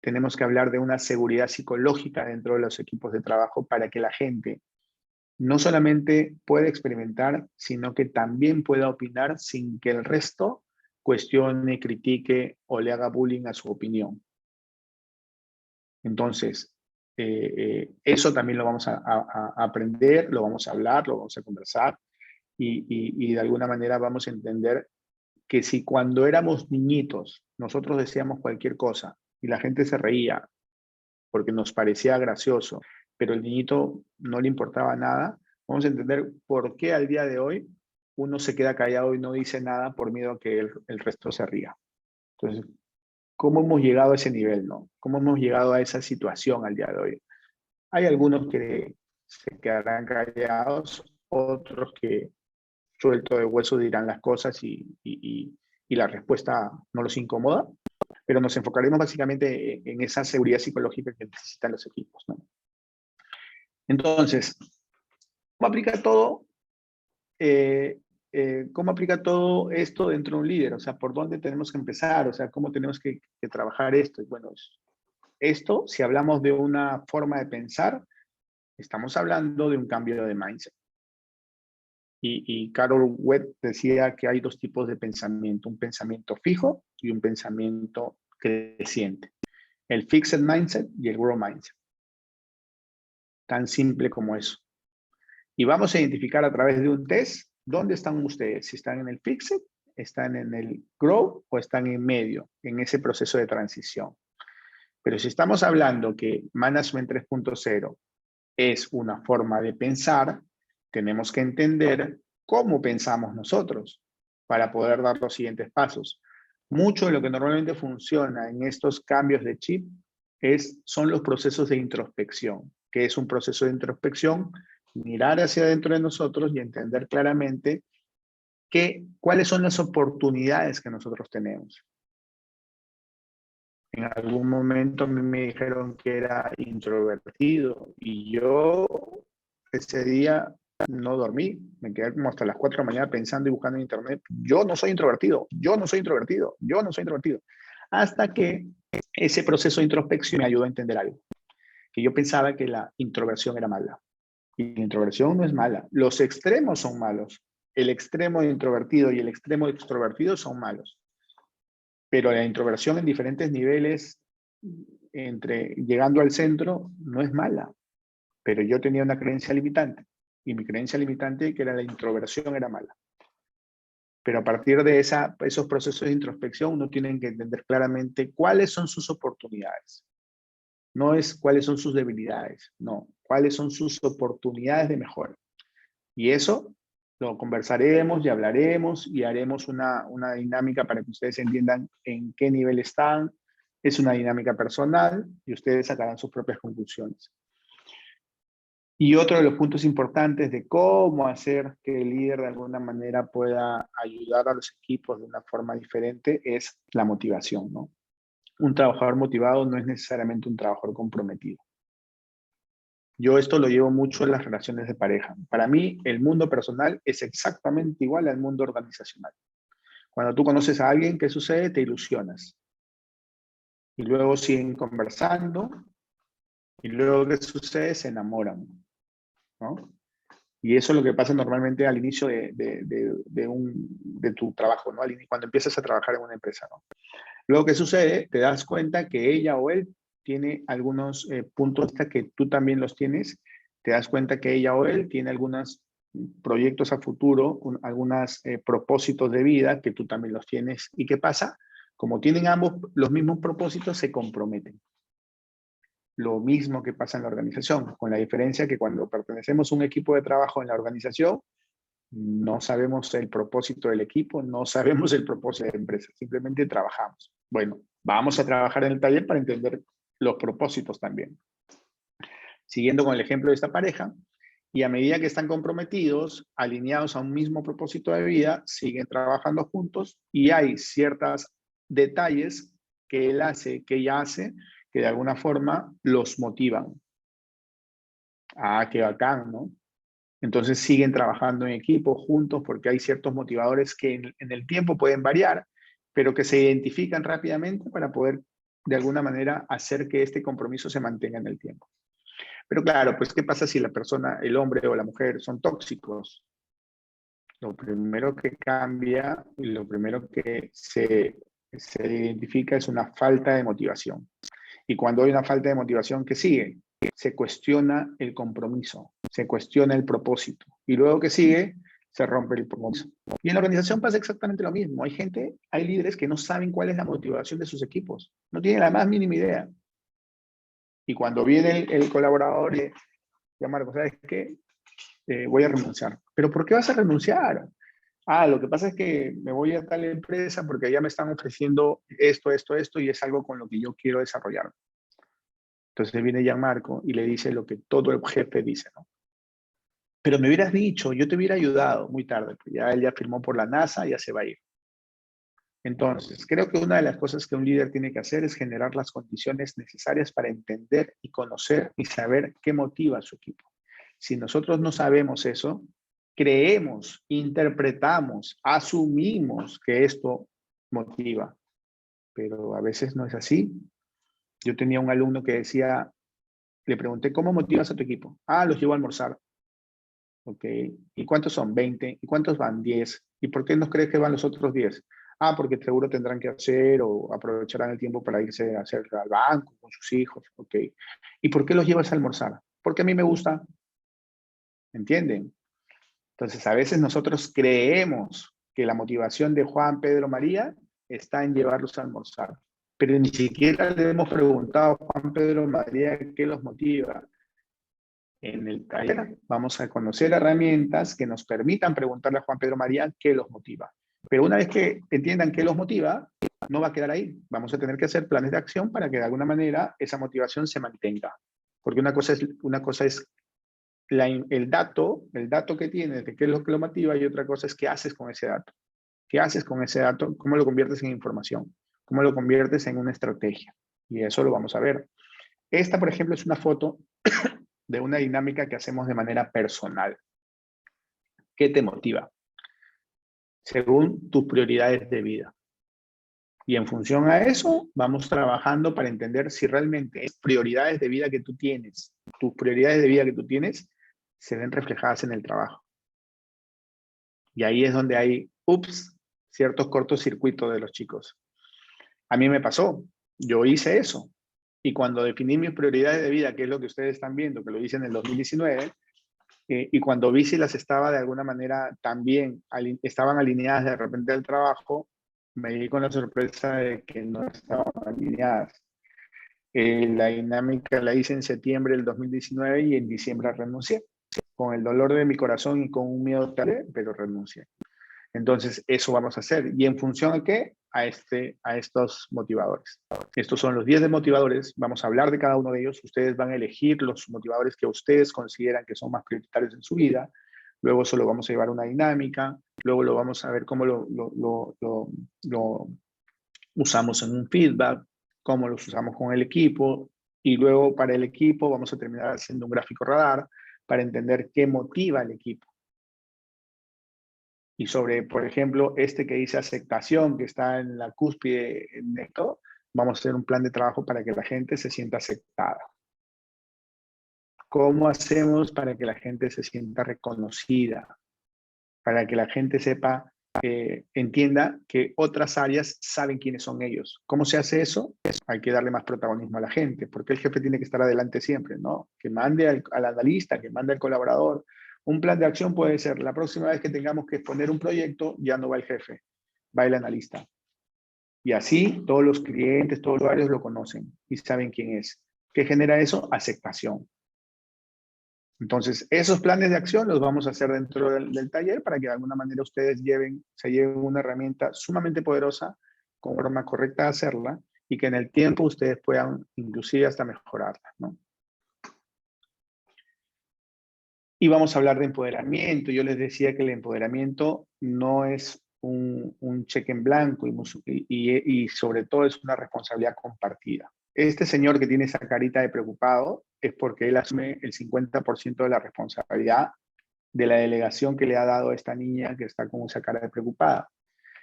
Tenemos que hablar de una seguridad psicológica dentro de los equipos de trabajo para que la gente no solamente pueda experimentar, sino que también pueda opinar sin que el resto cuestione, critique o le haga bullying a su opinión. Entonces, eso también lo vamos a aprender, lo vamos a hablar, lo vamos a conversar y de alguna manera vamos a entender que si cuando éramos niñitos nosotros decíamos cualquier cosa y la gente se reía porque nos parecía gracioso, pero el niñito no le importaba nada, vamos a entender por qué al día de hoy uno se queda callado y no dice nada por miedo a que el resto se ría. Entonces, ¿cómo hemos llegado a ese nivel, no? ¿Cómo hemos llegado a esa situación al día de hoy? Hay algunos que se quedarán callados, otros que suelto de hueso dirán las cosas y la respuesta no los incomoda, pero nos enfocaremos básicamente en esa seguridad psicológica que necesitan los equipos, ¿no? Entonces, ¿cómo aplica todo? ¿Cómo aplica todo esto dentro de un líder? O sea, ¿por dónde tenemos que empezar? O sea, ¿cómo tenemos que trabajar esto? Y bueno, esto, si hablamos de una forma de pensar, estamos hablando de un cambio de mindset. Y Carol Dweck decía que hay dos tipos de pensamiento, un pensamiento fijo y un pensamiento creciente. El fixed mindset y el growth mindset. Tan simple como eso. Y vamos a identificar a través de un test dónde están ustedes, si están en el fixed, están en el grow o están en medio, en ese proceso de transición. Pero si estamos hablando que Management 3.0 es una forma de pensar, tenemos que entender cómo pensamos nosotros para poder dar los siguientes pasos. Mucho de lo que normalmente funciona en estos cambios de chip son los procesos de introspección. ¿Qué es un proceso de introspección? Mirar hacia adentro de nosotros y entender claramente ¿Cuáles son las oportunidades que nosotros tenemos? En algún momento a mí me dijeron que era introvertido y yo ese día no dormí, me quedé como hasta las 4 de la mañana pensando y buscando en internet. Yo no soy introvertido, yo no soy introvertido, yo no soy introvertido. Hasta que ese proceso de introspección me ayudó a entender algo, que yo pensaba que la introversión era mala. Y la introversión no es mala, los extremos son malos. El extremo de introvertido y el extremo de extrovertido son malos. Pero la introversión en diferentes niveles, llegando al centro, no es mala. Pero yo tenía una creencia limitante. Y mi creencia limitante, que era la introversión, era mala. Pero a partir de esos procesos de introspección, uno tiene que entender claramente cuáles son sus oportunidades. No es cuáles son sus debilidades, no. Cuáles son sus oportunidades de mejora. Y eso lo conversaremos y hablaremos y haremos una dinámica para que ustedes entiendan en qué nivel están. Es una dinámica personal y ustedes sacarán sus propias conclusiones. Y otro de los puntos importantes de cómo hacer que el líder de alguna manera pueda ayudar a los equipos de una forma diferente es la motivación, ¿no? Un trabajador motivado no es necesariamente un trabajador comprometido. Yo esto lo llevo mucho en las relaciones de pareja. Para mí, el mundo personal es exactamente igual al mundo organizacional. Cuando tú conoces a alguien, ¿qué sucede? Te ilusionas. Y luego siguen conversando. Y luego, ¿qué sucede? Se enamoran, ¿no? Y eso es lo que pasa normalmente al inicio de tu trabajo, ¿no? Cuando empiezas a trabajar en una empresa, ¿no? Luego, ¿qué sucede? Te das cuenta que ella o él tiene algunos puntos que tú también los tienes. Te das cuenta que ella o él tiene algunos proyectos a futuro, algunos propósitos de vida que tú también los tienes. ¿Y qué pasa? Como tienen ambos los mismos propósitos, se comprometen. Lo mismo que pasa en la organización, con la diferencia que cuando pertenecemos a un equipo de trabajo en la organización, no sabemos el propósito del equipo, no sabemos el propósito de la empresa, simplemente trabajamos. Bueno, vamos a trabajar en el taller para entender los propósitos también. Siguiendo con el ejemplo de esta pareja, y a medida que están comprometidos, alineados a un mismo propósito de vida, siguen trabajando juntos y hay ciertos detalles que él hace, que ella hace, que de alguna forma los motivan. Ah, qué bacán, ¿no? Entonces siguen trabajando en equipo, juntos, porque hay ciertos motivadores que en el tiempo pueden variar, pero que se identifican rápidamente para poder, de alguna manera, hacer que este compromiso se mantenga en el tiempo. Pero claro, pues, ¿qué pasa si la persona, el hombre o la mujer, son tóxicos? Lo primero que cambia y lo primero que se identifica es una falta de motivación. Y cuando hay una falta de motivación, ¿qué sigue? Se cuestiona el compromiso, se cuestiona el propósito. Y luego que sigue, se rompe el propósito. Y en la organización pasa exactamente lo mismo. Hay líderes que no saben cuál es la motivación de sus equipos. No tienen la más mínima idea. Y cuando viene el colaborador y ya Marco, ¿sabes qué? Voy a renunciar. ¿Pero por qué vas a renunciar? Ah, lo que pasa es que me voy a tal empresa porque ya me están ofreciendo esto, y es algo con lo que yo quiero desarrollar. Entonces viene Gianmarco y le dice lo que todo el jefe dice, ¿no? Pero me hubieras dicho, yo te hubiera ayudado muy tarde, pues ya él ya firmó por la NASA, ya se va a ir. Entonces, creo que una de las cosas que un líder tiene que hacer es generar las condiciones necesarias para entender y conocer y saber qué motiva a su equipo. Si nosotros no sabemos eso, creemos, interpretamos, asumimos que esto motiva, pero a veces no es así. Yo tenía un alumno que decía, le pregunté, ¿cómo motivas a tu equipo? Ah, los llevo a almorzar. Ok, ¿y cuántos son? 20. ¿Y cuántos van? 10. ¿Y por qué no crees que van los otros 10? Ah, porque seguro tendrán que hacer o aprovecharán el tiempo para irse a hacer al banco con sus hijos. Ok. ¿Y por qué los llevas a almorzar? Porque a mí me gusta. ¿Entienden? Entonces, a veces nosotros creemos que la motivación de Juan, Pedro, María está en llevarlos a almorzar. Pero ni siquiera le hemos preguntado a Juan, Pedro, María qué los motiva. En el taller vamos a conocer herramientas que nos permitan preguntarle a Juan, Pedro, María qué los motiva. Pero una vez que entiendan qué los motiva, no va a quedar ahí. Vamos a tener que hacer planes de acción para que de alguna manera esa motivación se mantenga. Porque una cosa es el dato que tienes, de qué es lo que lo motiva, y otra cosa es qué haces con ese dato. ¿Qué haces con ese dato? ¿Cómo lo conviertes en información? ¿Cómo lo conviertes en una estrategia? Y eso lo vamos a ver. Esta, por ejemplo, es una foto de una dinámica que hacemos de manera personal. ¿Qué te motiva? Según tus prioridades de vida. Y en función a eso, vamos trabajando para entender si realmente es prioridades de vida que tú tienes, tus prioridades de vida que tú tienes, se ven reflejadas en el trabajo. Y ahí es donde hay, ciertos cortocircuitos de los chicos. A mí me pasó, yo hice eso. Y cuando definí mis prioridades de vida, que es lo que ustedes están viendo, que lo hice en el 2019, y cuando vi si las estaba de alguna manera también, estaban alineadas de repente al trabajo, me di con la sorpresa de que no estaban alineadas. La dinámica la hice en septiembre del 2019 y en diciembre renuncié. Con el dolor de mi corazón y con un miedo terrible, pero renuncié. Entonces, eso vamos a hacer. ¿Y en función a qué? A estos motivadores. Estos son los 10 de motivadores. Vamos a hablar de cada uno de ellos. Ustedes van a elegir los motivadores que ustedes consideran que son más prioritarios en su vida. Luego eso lo vamos a llevar a una dinámica. Luego lo vamos a ver cómo lo usamos en un feedback, cómo los usamos con el equipo. Y luego para el equipo vamos a terminar haciendo un gráfico radar para entender qué motiva al equipo. Y sobre, por ejemplo, este que dice aceptación, que está en la cúspide de todo, vamos a hacer un plan de trabajo para que la gente se sienta aceptada. ¿Cómo hacemos para que la gente se sienta reconocida? Para que la gente sepa, entienda que otras áreas saben quiénes son ellos. ¿Cómo se hace eso? Hay que darle más protagonismo a la gente, porque el jefe tiene que estar adelante siempre, ¿no? Que mande al analista, que mande al colaborador. Un plan de acción puede ser, la próxima vez que tengamos que exponer un proyecto, ya no va el jefe, va el analista. Y así todos los clientes, todos los usuarios lo conocen y saben quién es. ¿Qué genera eso? Aceptación. Entonces, esos planes de acción los vamos a hacer dentro del taller para que de alguna manera ustedes se lleven una herramienta sumamente poderosa, con forma correcta de hacerla, y que en el tiempo ustedes puedan inclusive hasta mejorarla, ¿no? Y vamos a hablar de empoderamiento. Yo les decía que el empoderamiento no es un cheque en blanco y sobre todo es una responsabilidad compartida. Este señor que tiene esa carita de preocupado es porque él asume el 50% de la responsabilidad de la delegación que le ha dado a esta niña que está con esa cara de preocupada.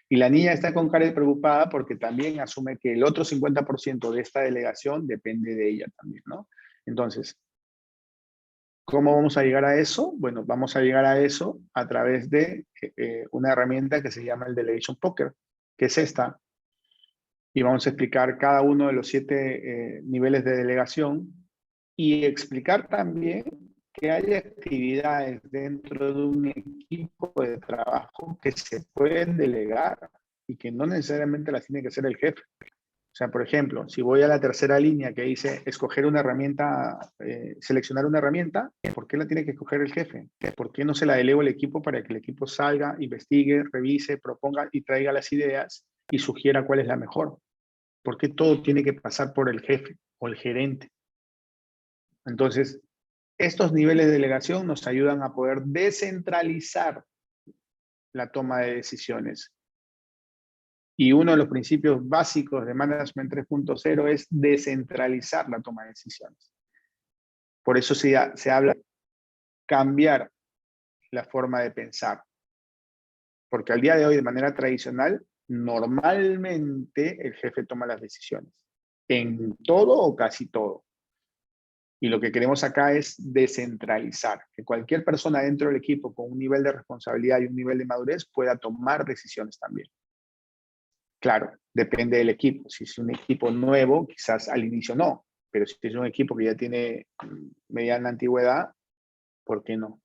Y la niña está con cara de preocupada porque también asume que el otro 50% de esta delegación depende de ella también, ¿no? Entonces, ¿cómo vamos a llegar a eso? Bueno, vamos a llegar a eso a través de una herramienta que se llama el Delegation Poker, que es esta. Y vamos a explicar cada uno de los 7 niveles de delegación y explicar también que hay actividades dentro de un equipo de trabajo que se pueden delegar y que no necesariamente las tiene que hacer el jefe. O sea, por ejemplo, si voy a la tercera línea que dice escoger una herramienta, seleccionar una herramienta, ¿por qué la tiene que escoger el jefe? ¿Por qué no se la delego al equipo para que el equipo salga, investigue, revise, proponga y traiga las ideas y sugiera cuál es la mejor? ¿Por qué todo tiene que pasar por el jefe o el gerente? Entonces, estos niveles de delegación nos ayudan a poder descentralizar la toma de decisiones. Y uno de los principios básicos de Management 3.0 es descentralizar la toma de decisiones. Por eso se habla de cambiar la forma de pensar. Porque al día de hoy, de manera tradicional, normalmente el jefe toma las decisiones. En todo o casi todo. Y lo que queremos acá es descentralizar. Que cualquier persona dentro del equipo con un nivel de responsabilidad y un nivel de madurez pueda tomar decisiones también. Claro, depende del equipo. Si es un equipo nuevo, quizás al inicio no, pero si es un equipo que ya tiene mediana antigüedad, ¿por qué no?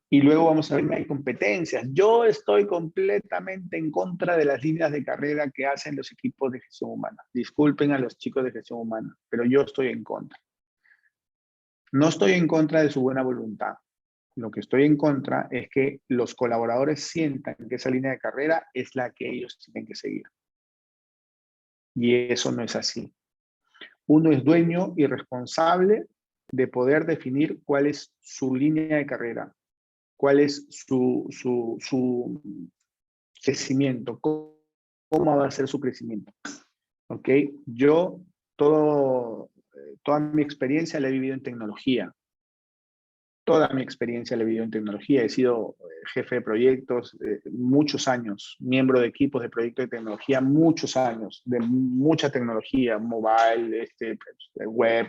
Y luego vamos a ver que hay competencias. Yo estoy completamente en contra de las líneas de carrera que hacen los equipos de gestión humana. Disculpen a los chicos de gestión humana, pero yo estoy en contra. No estoy en contra de su buena voluntad. Lo que estoy en contra es que los colaboradores sientan que esa línea de carrera es la que ellos tienen que seguir. Y eso no es así. Uno es dueño y responsable de poder definir cuál es su línea de carrera, cuál es su crecimiento, cómo va a ser su crecimiento. ¿Ok? Yo toda mi experiencia la he vivido en tecnología. Toda mi experiencia la he vivido en tecnología. He sido jefe de proyectos muchos años, miembro de equipos de proyectos de tecnología muchos años, de mucha tecnología, mobile, web,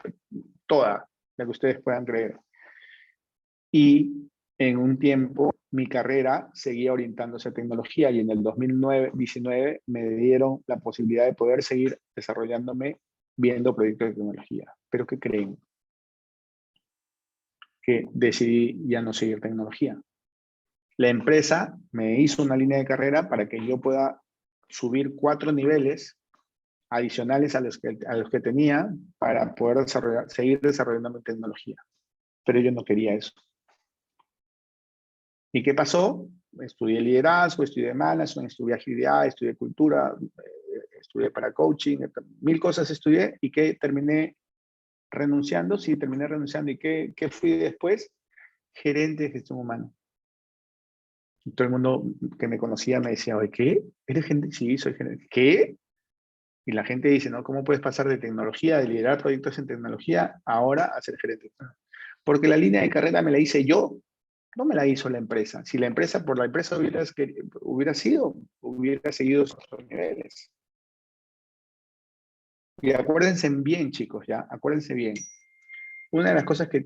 toda la que ustedes puedan creer. Y en un tiempo mi carrera seguía orientándose a tecnología y en el 2019 me dieron la posibilidad de poder seguir desarrollándome viendo proyectos de tecnología. ¿Pero qué creen? Que decidí ya no seguir tecnología. La empresa me hizo una línea de carrera para que yo pueda subir 4 niveles adicionales a los que tenía para poder seguir desarrollando mi tecnología. Pero yo no quería eso. ¿Y qué pasó? Estudié liderazgo, estudié management, estudié agilidad, estudié cultura, estudié para coaching, 1000 cosas estudié y que terminé renunciando. Sí, terminé renunciando. ¿Y qué fui después? Gerente de gestión humana. Y todo el mundo que me conocía me decía, oye, ¿qué? ¿Eres gerente? Sí, soy gerente. ¿Qué? Y la gente dice, ¿no? ¿Cómo puedes pasar de tecnología, de liderar proyectos en tecnología, ahora a ser gerente? Porque la línea de carrera me la hice yo. No me la hizo la empresa. Si la empresa, por la empresa hubiera seguido esos niveles. Y acuérdense bien, chicos, ya, acuérdense bien. Una de las cosas que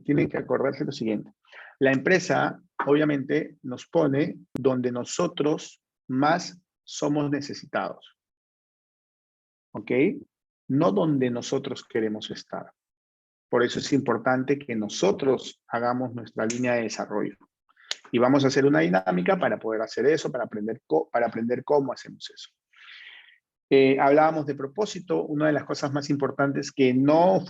tienen que acordarse es lo siguiente. La empresa, obviamente, nos pone donde nosotros más somos necesitados. ¿Ok? No donde nosotros queremos estar. Por eso es importante que nosotros hagamos nuestra línea de desarrollo. Y vamos a hacer una dinámica para poder hacer eso, para aprender cómo hacemos eso. Hablábamos de propósito. Una de las cosas más importantes que no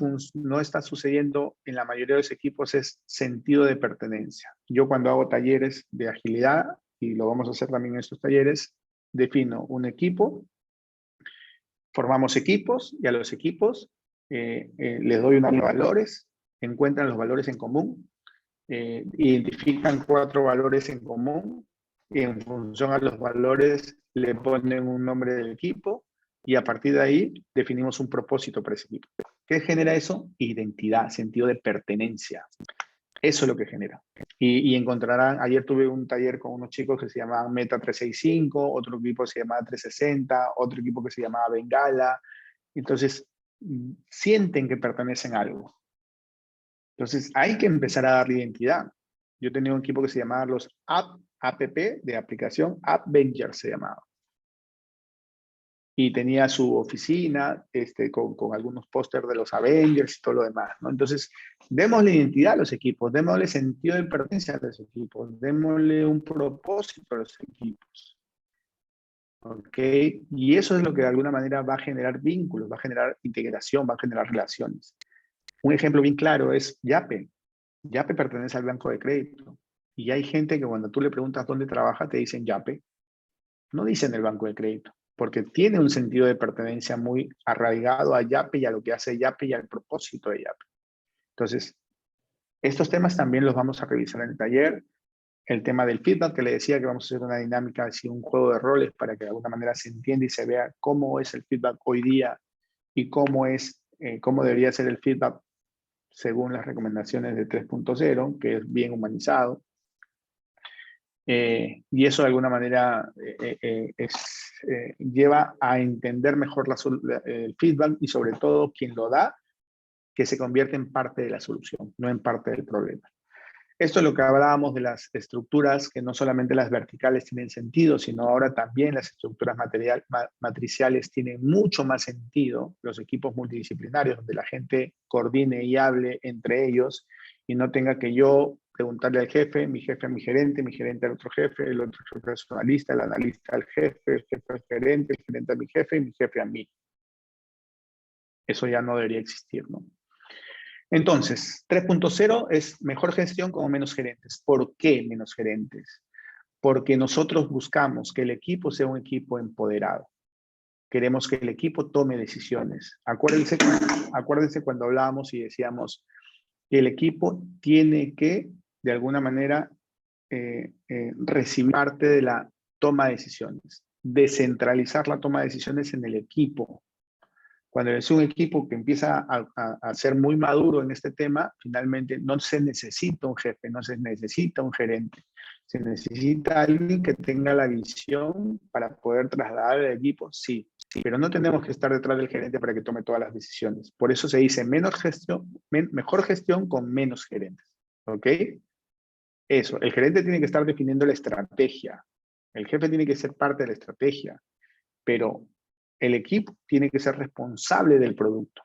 está sucediendo en la mayoría de los equipos es sentido de pertenencia. Yo cuando hago talleres de agilidad, y lo vamos a hacer también en estos talleres, defino un equipo, formamos equipos y a los equipos les doy unos valores, encuentran los valores en común, identifican 4 valores en común y en función a los valores le ponen un nombre del equipo y a partir de ahí definimos un propósito para ese equipo. ¿Qué genera eso? Identidad, sentido de pertenencia. Eso es lo que genera. Y encontrarán, ayer tuve un taller con unos chicos que se llamaban Meta 365, otro equipo se llamaba 360, otro equipo que se llamaba Bengala. Entonces, sienten que pertenecen a algo. Entonces, hay que empezar a darle identidad. Yo tenía un equipo que se llamaba los APP, de aplicación, Avengers se llamaba. Y tenía su oficina con algunos pósters de los Avengers y todo lo demás, ¿no? Entonces, démosle identidad a los equipos, démosle sentido de pertenencia a los equipos, démosle un propósito a los equipos. ¿Ok? Y eso es lo que de alguna manera va a generar vínculos, va a generar integración, va a generar relaciones. Un ejemplo bien claro es Yape. Yape pertenece al banco de crédito. Y hay gente que cuando tú le preguntas dónde trabaja, te dicen Yape. No dicen el banco de crédito, porque tiene un sentido de pertenencia muy arraigado a Yape y a lo que hace Yape y al propósito de Yape. Entonces, estos temas también los vamos a revisar en el taller. El tema del feedback, que le decía que vamos a hacer una dinámica, así un juego de roles para que de alguna manera se entienda y se vea cómo es el feedback hoy día y cómo debería ser el feedback según las recomendaciones de 3.0, que es bien humanizado. Y eso de alguna manera lleva a entender mejor el feedback y sobre todo quien lo da, que se convierte en parte de la solución, no en parte del problema. Esto es lo que hablábamos de las estructuras, que no solamente las verticales tienen sentido, sino ahora también las estructuras matriciales tienen mucho más sentido, los equipos multidisciplinarios, donde la gente coordine y hable entre ellos y no tenga que yo preguntarle al jefe a mi gerente al otro jefe, el otro jefe a su analista, el analista al jefe, el jefe al gerente, el gerente a mi jefe y mi jefe a mí. Eso ya no debería existir, ¿no? Entonces, 3.0 es mejor gestión con menos gerentes. ¿Por qué menos gerentes? Porque nosotros buscamos que el equipo sea un equipo empoderado. Queremos que el equipo tome decisiones. Acuérdense cuando hablábamos y decíamos, el equipo tiene que, de alguna manera, recibir parte de la toma de decisiones, descentralizar la toma de decisiones en el equipo. Cuando es un equipo que empieza a ser muy maduro en este tema, finalmente no se necesita un jefe, no se necesita un gerente. Se necesita alguien que tenga la visión para poder trasladar el equipo, sí, pero no tenemos que estar detrás del gerente para que tome todas las decisiones. Por eso se dice mejor gestión con menos gerentes. ¿Ok? Eso, el gerente tiene que estar definiendo la estrategia. El jefe tiene que ser parte de la estrategia, pero el equipo tiene que ser responsable del producto.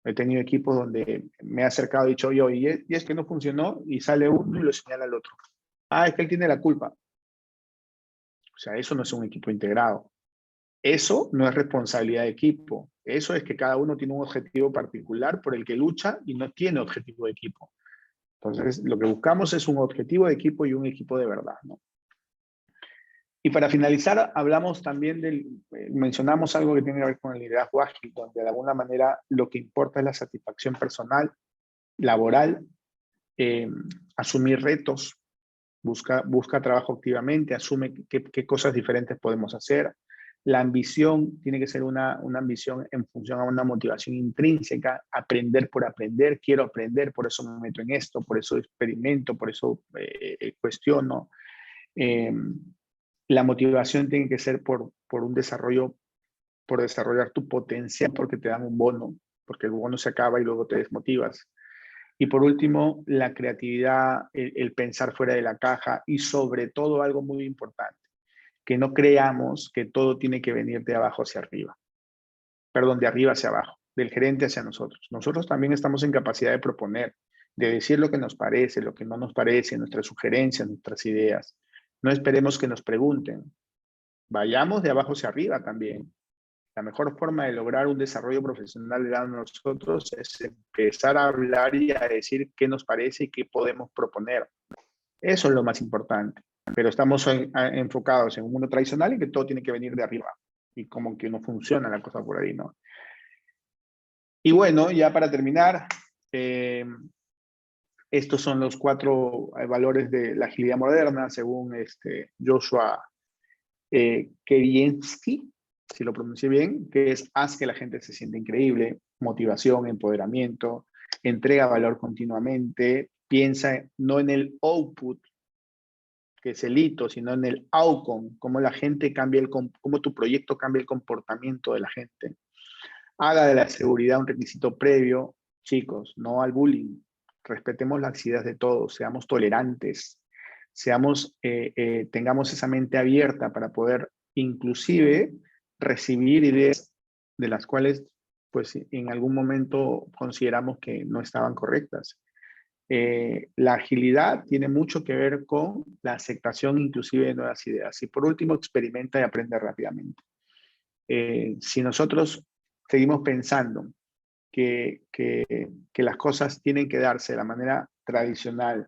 He tenido equipos donde me he acercado y dicho, yo, y es que no funcionó, y sale uno y lo señala al otro. Ah, es que él tiene la culpa. O sea, eso no es un equipo integrado. Eso no es responsabilidad de equipo. Eso es que cada uno tiene un objetivo particular por el que lucha y no tiene objetivo de equipo. Entonces, lo que buscamos es un objetivo de equipo y un equipo de verdad, ¿no? Y para finalizar, hablamos también mencionamos algo que tiene que ver con el liderazgo ágil, donde de alguna manera lo que importa es la satisfacción personal, laboral, asumir retos, busca trabajo activamente, asume qué cosas diferentes podemos hacer. La ambición tiene que ser una ambición en función a una motivación intrínseca, aprender por aprender, quiero aprender, por eso me meto en esto, por eso experimento, por eso cuestiono. La motivación tiene que ser por un desarrollo, por desarrollar tu potencial, porque te dan un bono, porque el bono se acaba y luego te desmotivas. Y por último, la creatividad, el pensar fuera de la caja y sobre todo algo muy importante, que no creamos que todo tiene que venir de abajo hacia arriba. Perdón, de arriba hacia abajo, del gerente hacia nosotros. Nosotros también estamos en capacidad de proponer, de decir lo que nos parece, lo que no nos parece, nuestras sugerencias, nuestras ideas. No esperemos que nos pregunten. Vayamos de abajo hacia arriba también. La mejor forma de lograr un desarrollo profesional de nosotros es empezar a hablar y a decir qué nos parece y qué podemos proponer. Eso es lo más importante. Pero estamos enfocados en un mundo tradicional y que todo tiene que venir de arriba. Y como que no funciona la cosa por ahí, ¿no? Y bueno, ya para terminar, estos son los 4 valores de la agilidad moderna, según Joshua Keriensky, si lo pronuncié bien, que es haz que la gente se sienta increíble, motivación, empoderamiento, entrega valor continuamente, piensa no en el output, que es el hito, sino en el outcome, cómo la gente cambia, cómo tu proyecto cambia el comportamiento de la gente. Haga de la seguridad un requisito previo, chicos, no al bullying. Respetemos las ideas de todos, seamos tolerantes, tengamos esa mente abierta para poder inclusive recibir ideas de las cuales pues en algún momento consideramos que no estaban correctas. La agilidad tiene mucho que ver con la aceptación inclusive de nuevas ideas. Y por último, experimenta y aprende rápidamente. Si nosotros seguimos pensando que las cosas tienen que darse de la manera tradicional,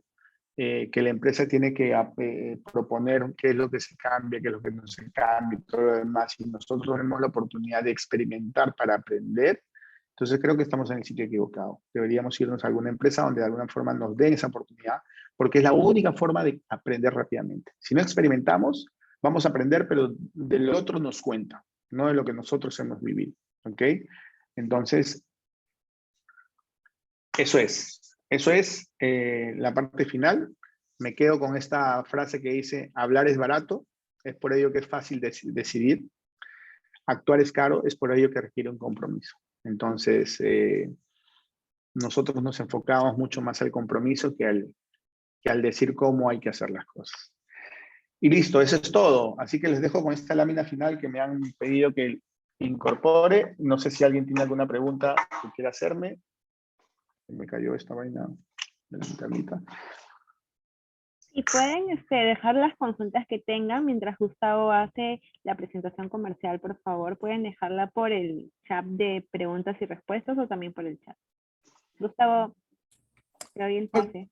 que la empresa tiene que proponer qué es lo que se cambia, qué es lo que no se cambia y todo lo demás, y nosotros tenemos la oportunidad de experimentar para aprender, entonces creo que estamos en el sitio equivocado. Deberíamos irnos a alguna empresa donde de alguna forma nos den esa oportunidad, porque es la única forma de aprender rápidamente. Si no experimentamos, vamos a aprender, pero del otro nos cuenta, no de lo que nosotros hemos vivido. ¿Ok? Entonces, eso es la parte final. Me quedo con esta frase que dice, hablar es barato, es por ello que es fácil decidir. Actuar es caro, es por ello que requiere un compromiso. Entonces, nosotros nos enfocamos mucho más al compromiso que al decir cómo hay que hacer las cosas. Y listo, eso es todo. Así que les dejo con esta lámina final que me han pedido que incorpore. No sé si alguien tiene alguna pregunta que quiera hacerme. Me cayó esta vaina de la tablita. Y pueden dejar las consultas que tengan mientras Gustavo hace la presentación comercial, por favor. Pueden dejarla por el chat de preguntas y respuestas o también por el chat. Gustavo, te doy el pase.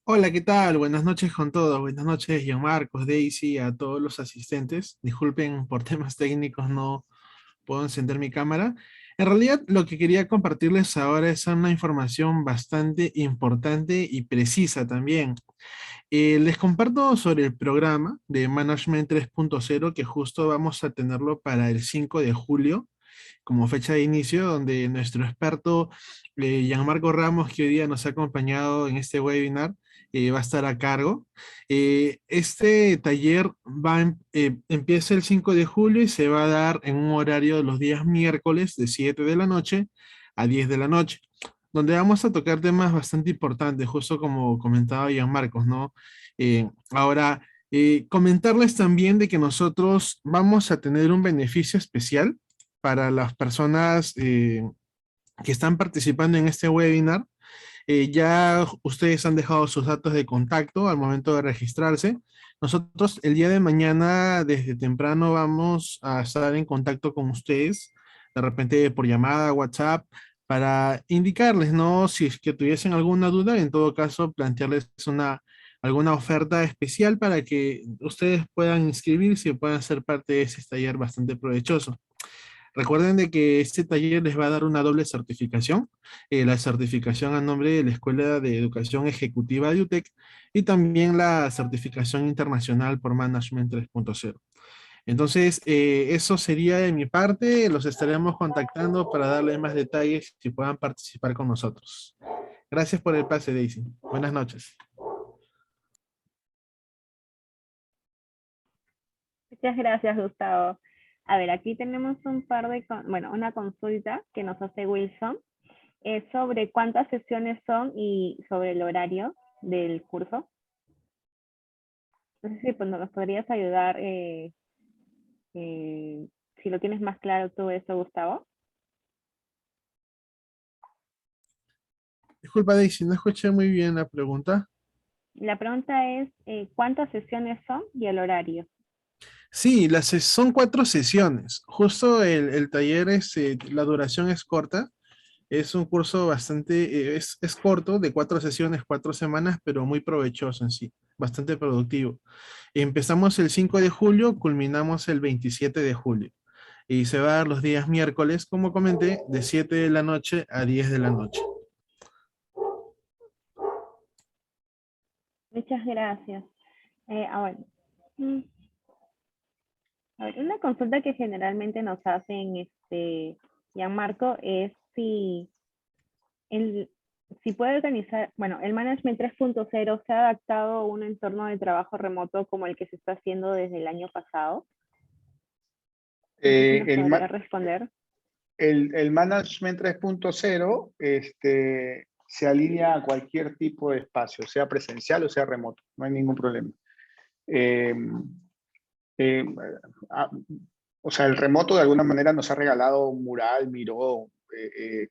Hola, ¿qué tal? Buenas noches con todos. Buenas noches, Gianmarcos, Daisy, a todos los asistentes. Disculpen por temas técnicos, no puedo encender mi cámara. En realidad, lo que quería compartirles ahora es una información bastante importante y precisa también. Les comparto sobre el programa de Management 3.0 que justo vamos a tenerlo para el 5 de julio como fecha de inicio, donde nuestro experto Gianmarco Ramos, que hoy día nos ha acompañado en este webinar, va a estar a cargo. Este taller empieza el 5 de julio y se va a dar en un horario de los días miércoles de 7 de la noche a 10 de la noche, donde vamos a tocar temas bastante importantes, justo como comentaba Gianmarco, ¿no? Ahora, comentarles también de que nosotros vamos a tener un beneficio especial para las personas que están participando en este webinar. Ya ustedes han dejado sus datos de contacto al momento de registrarse. Nosotros el día de mañana desde temprano vamos a estar en contacto con ustedes, de repente por llamada, WhatsApp, para indicarles, ¿no? Si es que tuviesen alguna duda, en todo caso, plantearles alguna oferta especial para que ustedes puedan inscribirse y puedan ser parte de ese taller bastante provechoso. Recuerden de que este taller les va a dar una doble certificación, la certificación a nombre de la Escuela de Educación Ejecutiva de UTEC y también la certificación internacional por Management 3.0. Entonces, eso sería de mi parte, los estaremos contactando para darles más detalles y puedan participar con nosotros. Gracias por el pase, Daisy. Buenas noches. Muchas gracias, Gustavo. A ver, aquí tenemos un par de, bueno, una consulta que nos hace Wilson sobre cuántas sesiones son y sobre el horario del curso. No sé si pues, nos podrías ayudar, si lo tienes más claro tú eso, Gustavo. Disculpa, Daisy, no escuché muy bien la pregunta. La pregunta es, ¿cuántas sesiones son y el horario? Sí, son 4 sesiones. Justo el taller la duración es corta. Es un curso bastante, es corto, de 4 sesiones, 4 semanas, pero muy provechoso en sí, bastante productivo. Empezamos el 5 de julio, culminamos el 27 de julio. Y se va a dar los días miércoles, como comenté, de 7 de la noche a 10 de la noche. Muchas gracias. Bueno, mm, a ver, una consulta que generalmente nos hacen Gianmarco es el, si puede organizar, bueno, el Management 3.0 se ha adaptado a un entorno de trabajo remoto como el que se está haciendo desde el año pasado. No sé si nos El, podría ma- responder. el Management 3.0 se alinea a cualquier tipo de espacio, sea presencial o sea remoto, no hay ningún problema. Eh, eh, a- o sea, el remoto de alguna manera nos ha regalado Mural, Miro,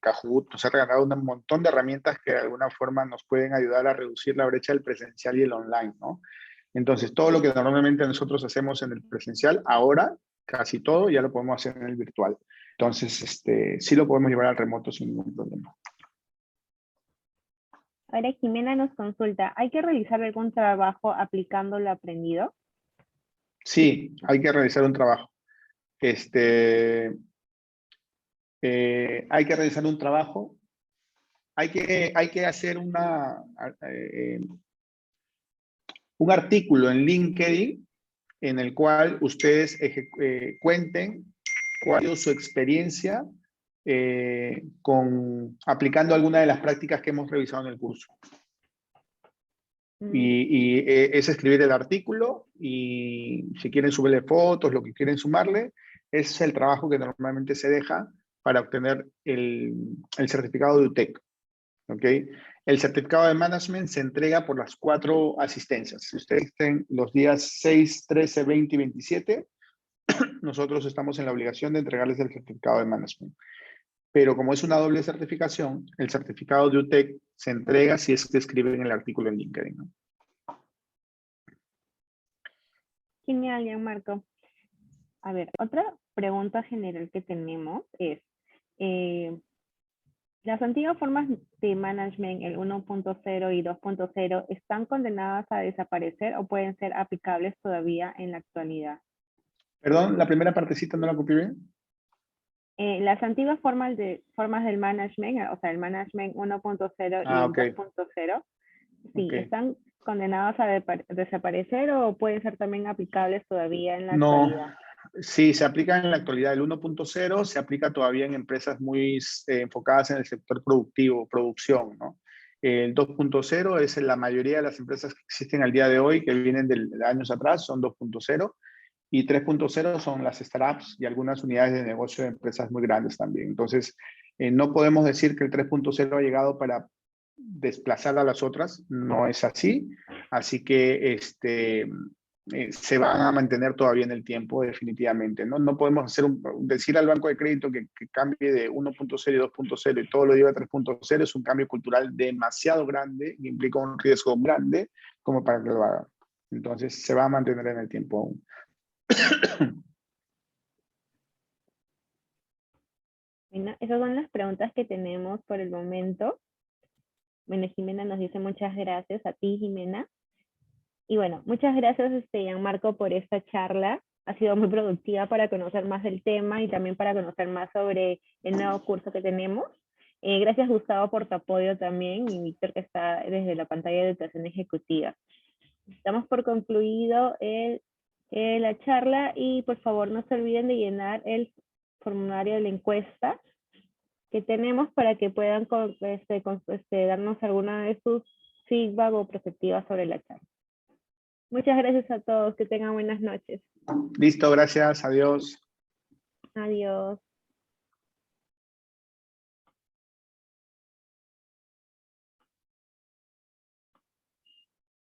Kahoot, nos ha regalado un montón de herramientas que de alguna forma nos pueden ayudar a reducir la brecha del presencial y el online, ¿no? Entonces, todo lo que normalmente nosotros hacemos en el presencial, ahora casi todo ya lo podemos hacer en el virtual. Entonces, sí lo podemos llevar al remoto sin ningún problema. Ahora Jimena nos consulta, ¿hay que realizar algún trabajo aplicando lo aprendido? Sí, hay que realizar un trabajo. Hay que realizar un trabajo. Hay que hacer un artículo en LinkedIn en el cual ustedes cuenten cuál es su experiencia aplicando alguna de las prácticas que hemos revisado en el curso. Es escribir el artículo y si quieren subirle fotos, lo que quieren sumarle, es el trabajo que normalmente se deja para obtener el certificado de UTEC. ¿Okay? El certificado de management se entrega por las 4 asistencias. Si ustedes estén los días 6, 13, 20 y 27, nosotros estamos en la obligación de entregarles el certificado de management. Pero como es una doble certificación, el certificado de UTEC se entrega si es que escriben el artículo en LinkedIn, ¿no? Genial, Gianmarco. A ver, otra pregunta general que tenemos es, ¿las antiguas formas de management, el 1.0 y 2.0, están condenadas a desaparecer o pueden ser aplicables todavía en la actualidad? Perdón, la primera partecita no la copié bien. Las antiguas formas del management, o sea, el management 1.0 y Ah, el ok. 2.0, sí, Ok. están condenados a desaparecer o pueden ser también aplicables todavía en la No, actualidad. sí, se aplica en la actualidad. El 1.0 se aplica todavía en empresas muy enfocadas en el sector productivo, producción, ¿no? El 2.0 es en la mayoría de las empresas que existen al día de hoy, que vienen de años atrás, son 2.0. Y 3.0 son las startups y algunas unidades de negocio de empresas muy grandes también. Entonces, no podemos decir que el 3.0 ha llegado para desplazar a las otras, no es así. Así que se van a mantener todavía en el tiempo, definitivamente. No, no podemos decir al banco de crédito que cambie de 1.0 y 2.0 y todo lo lleva a 3.0, es un cambio cultural demasiado grande y implica un riesgo grande como para que lo haga. Entonces, se va a mantener en el tiempo aún. Bueno, esas son las preguntas que tenemos por el momento. Bueno, Jimena nos dice muchas gracias a ti, Jimena. Y bueno, muchas gracias, Gianmarco, por esta charla. Ha sido muy productiva para conocer más del tema y también para conocer más sobre el nuevo curso que tenemos. Gracias, Gustavo, por tu apoyo también y Víctor, que está desde la pantalla de educación ejecutiva. Damos por concluido la charla y por favor no se olviden de llenar el formulario de la encuesta que tenemos para que puedan darnos alguna de sus feedback o perspectivas sobre la charla. Muchas gracias a todos, que tengan buenas noches. Listo, gracias, adiós. Adiós.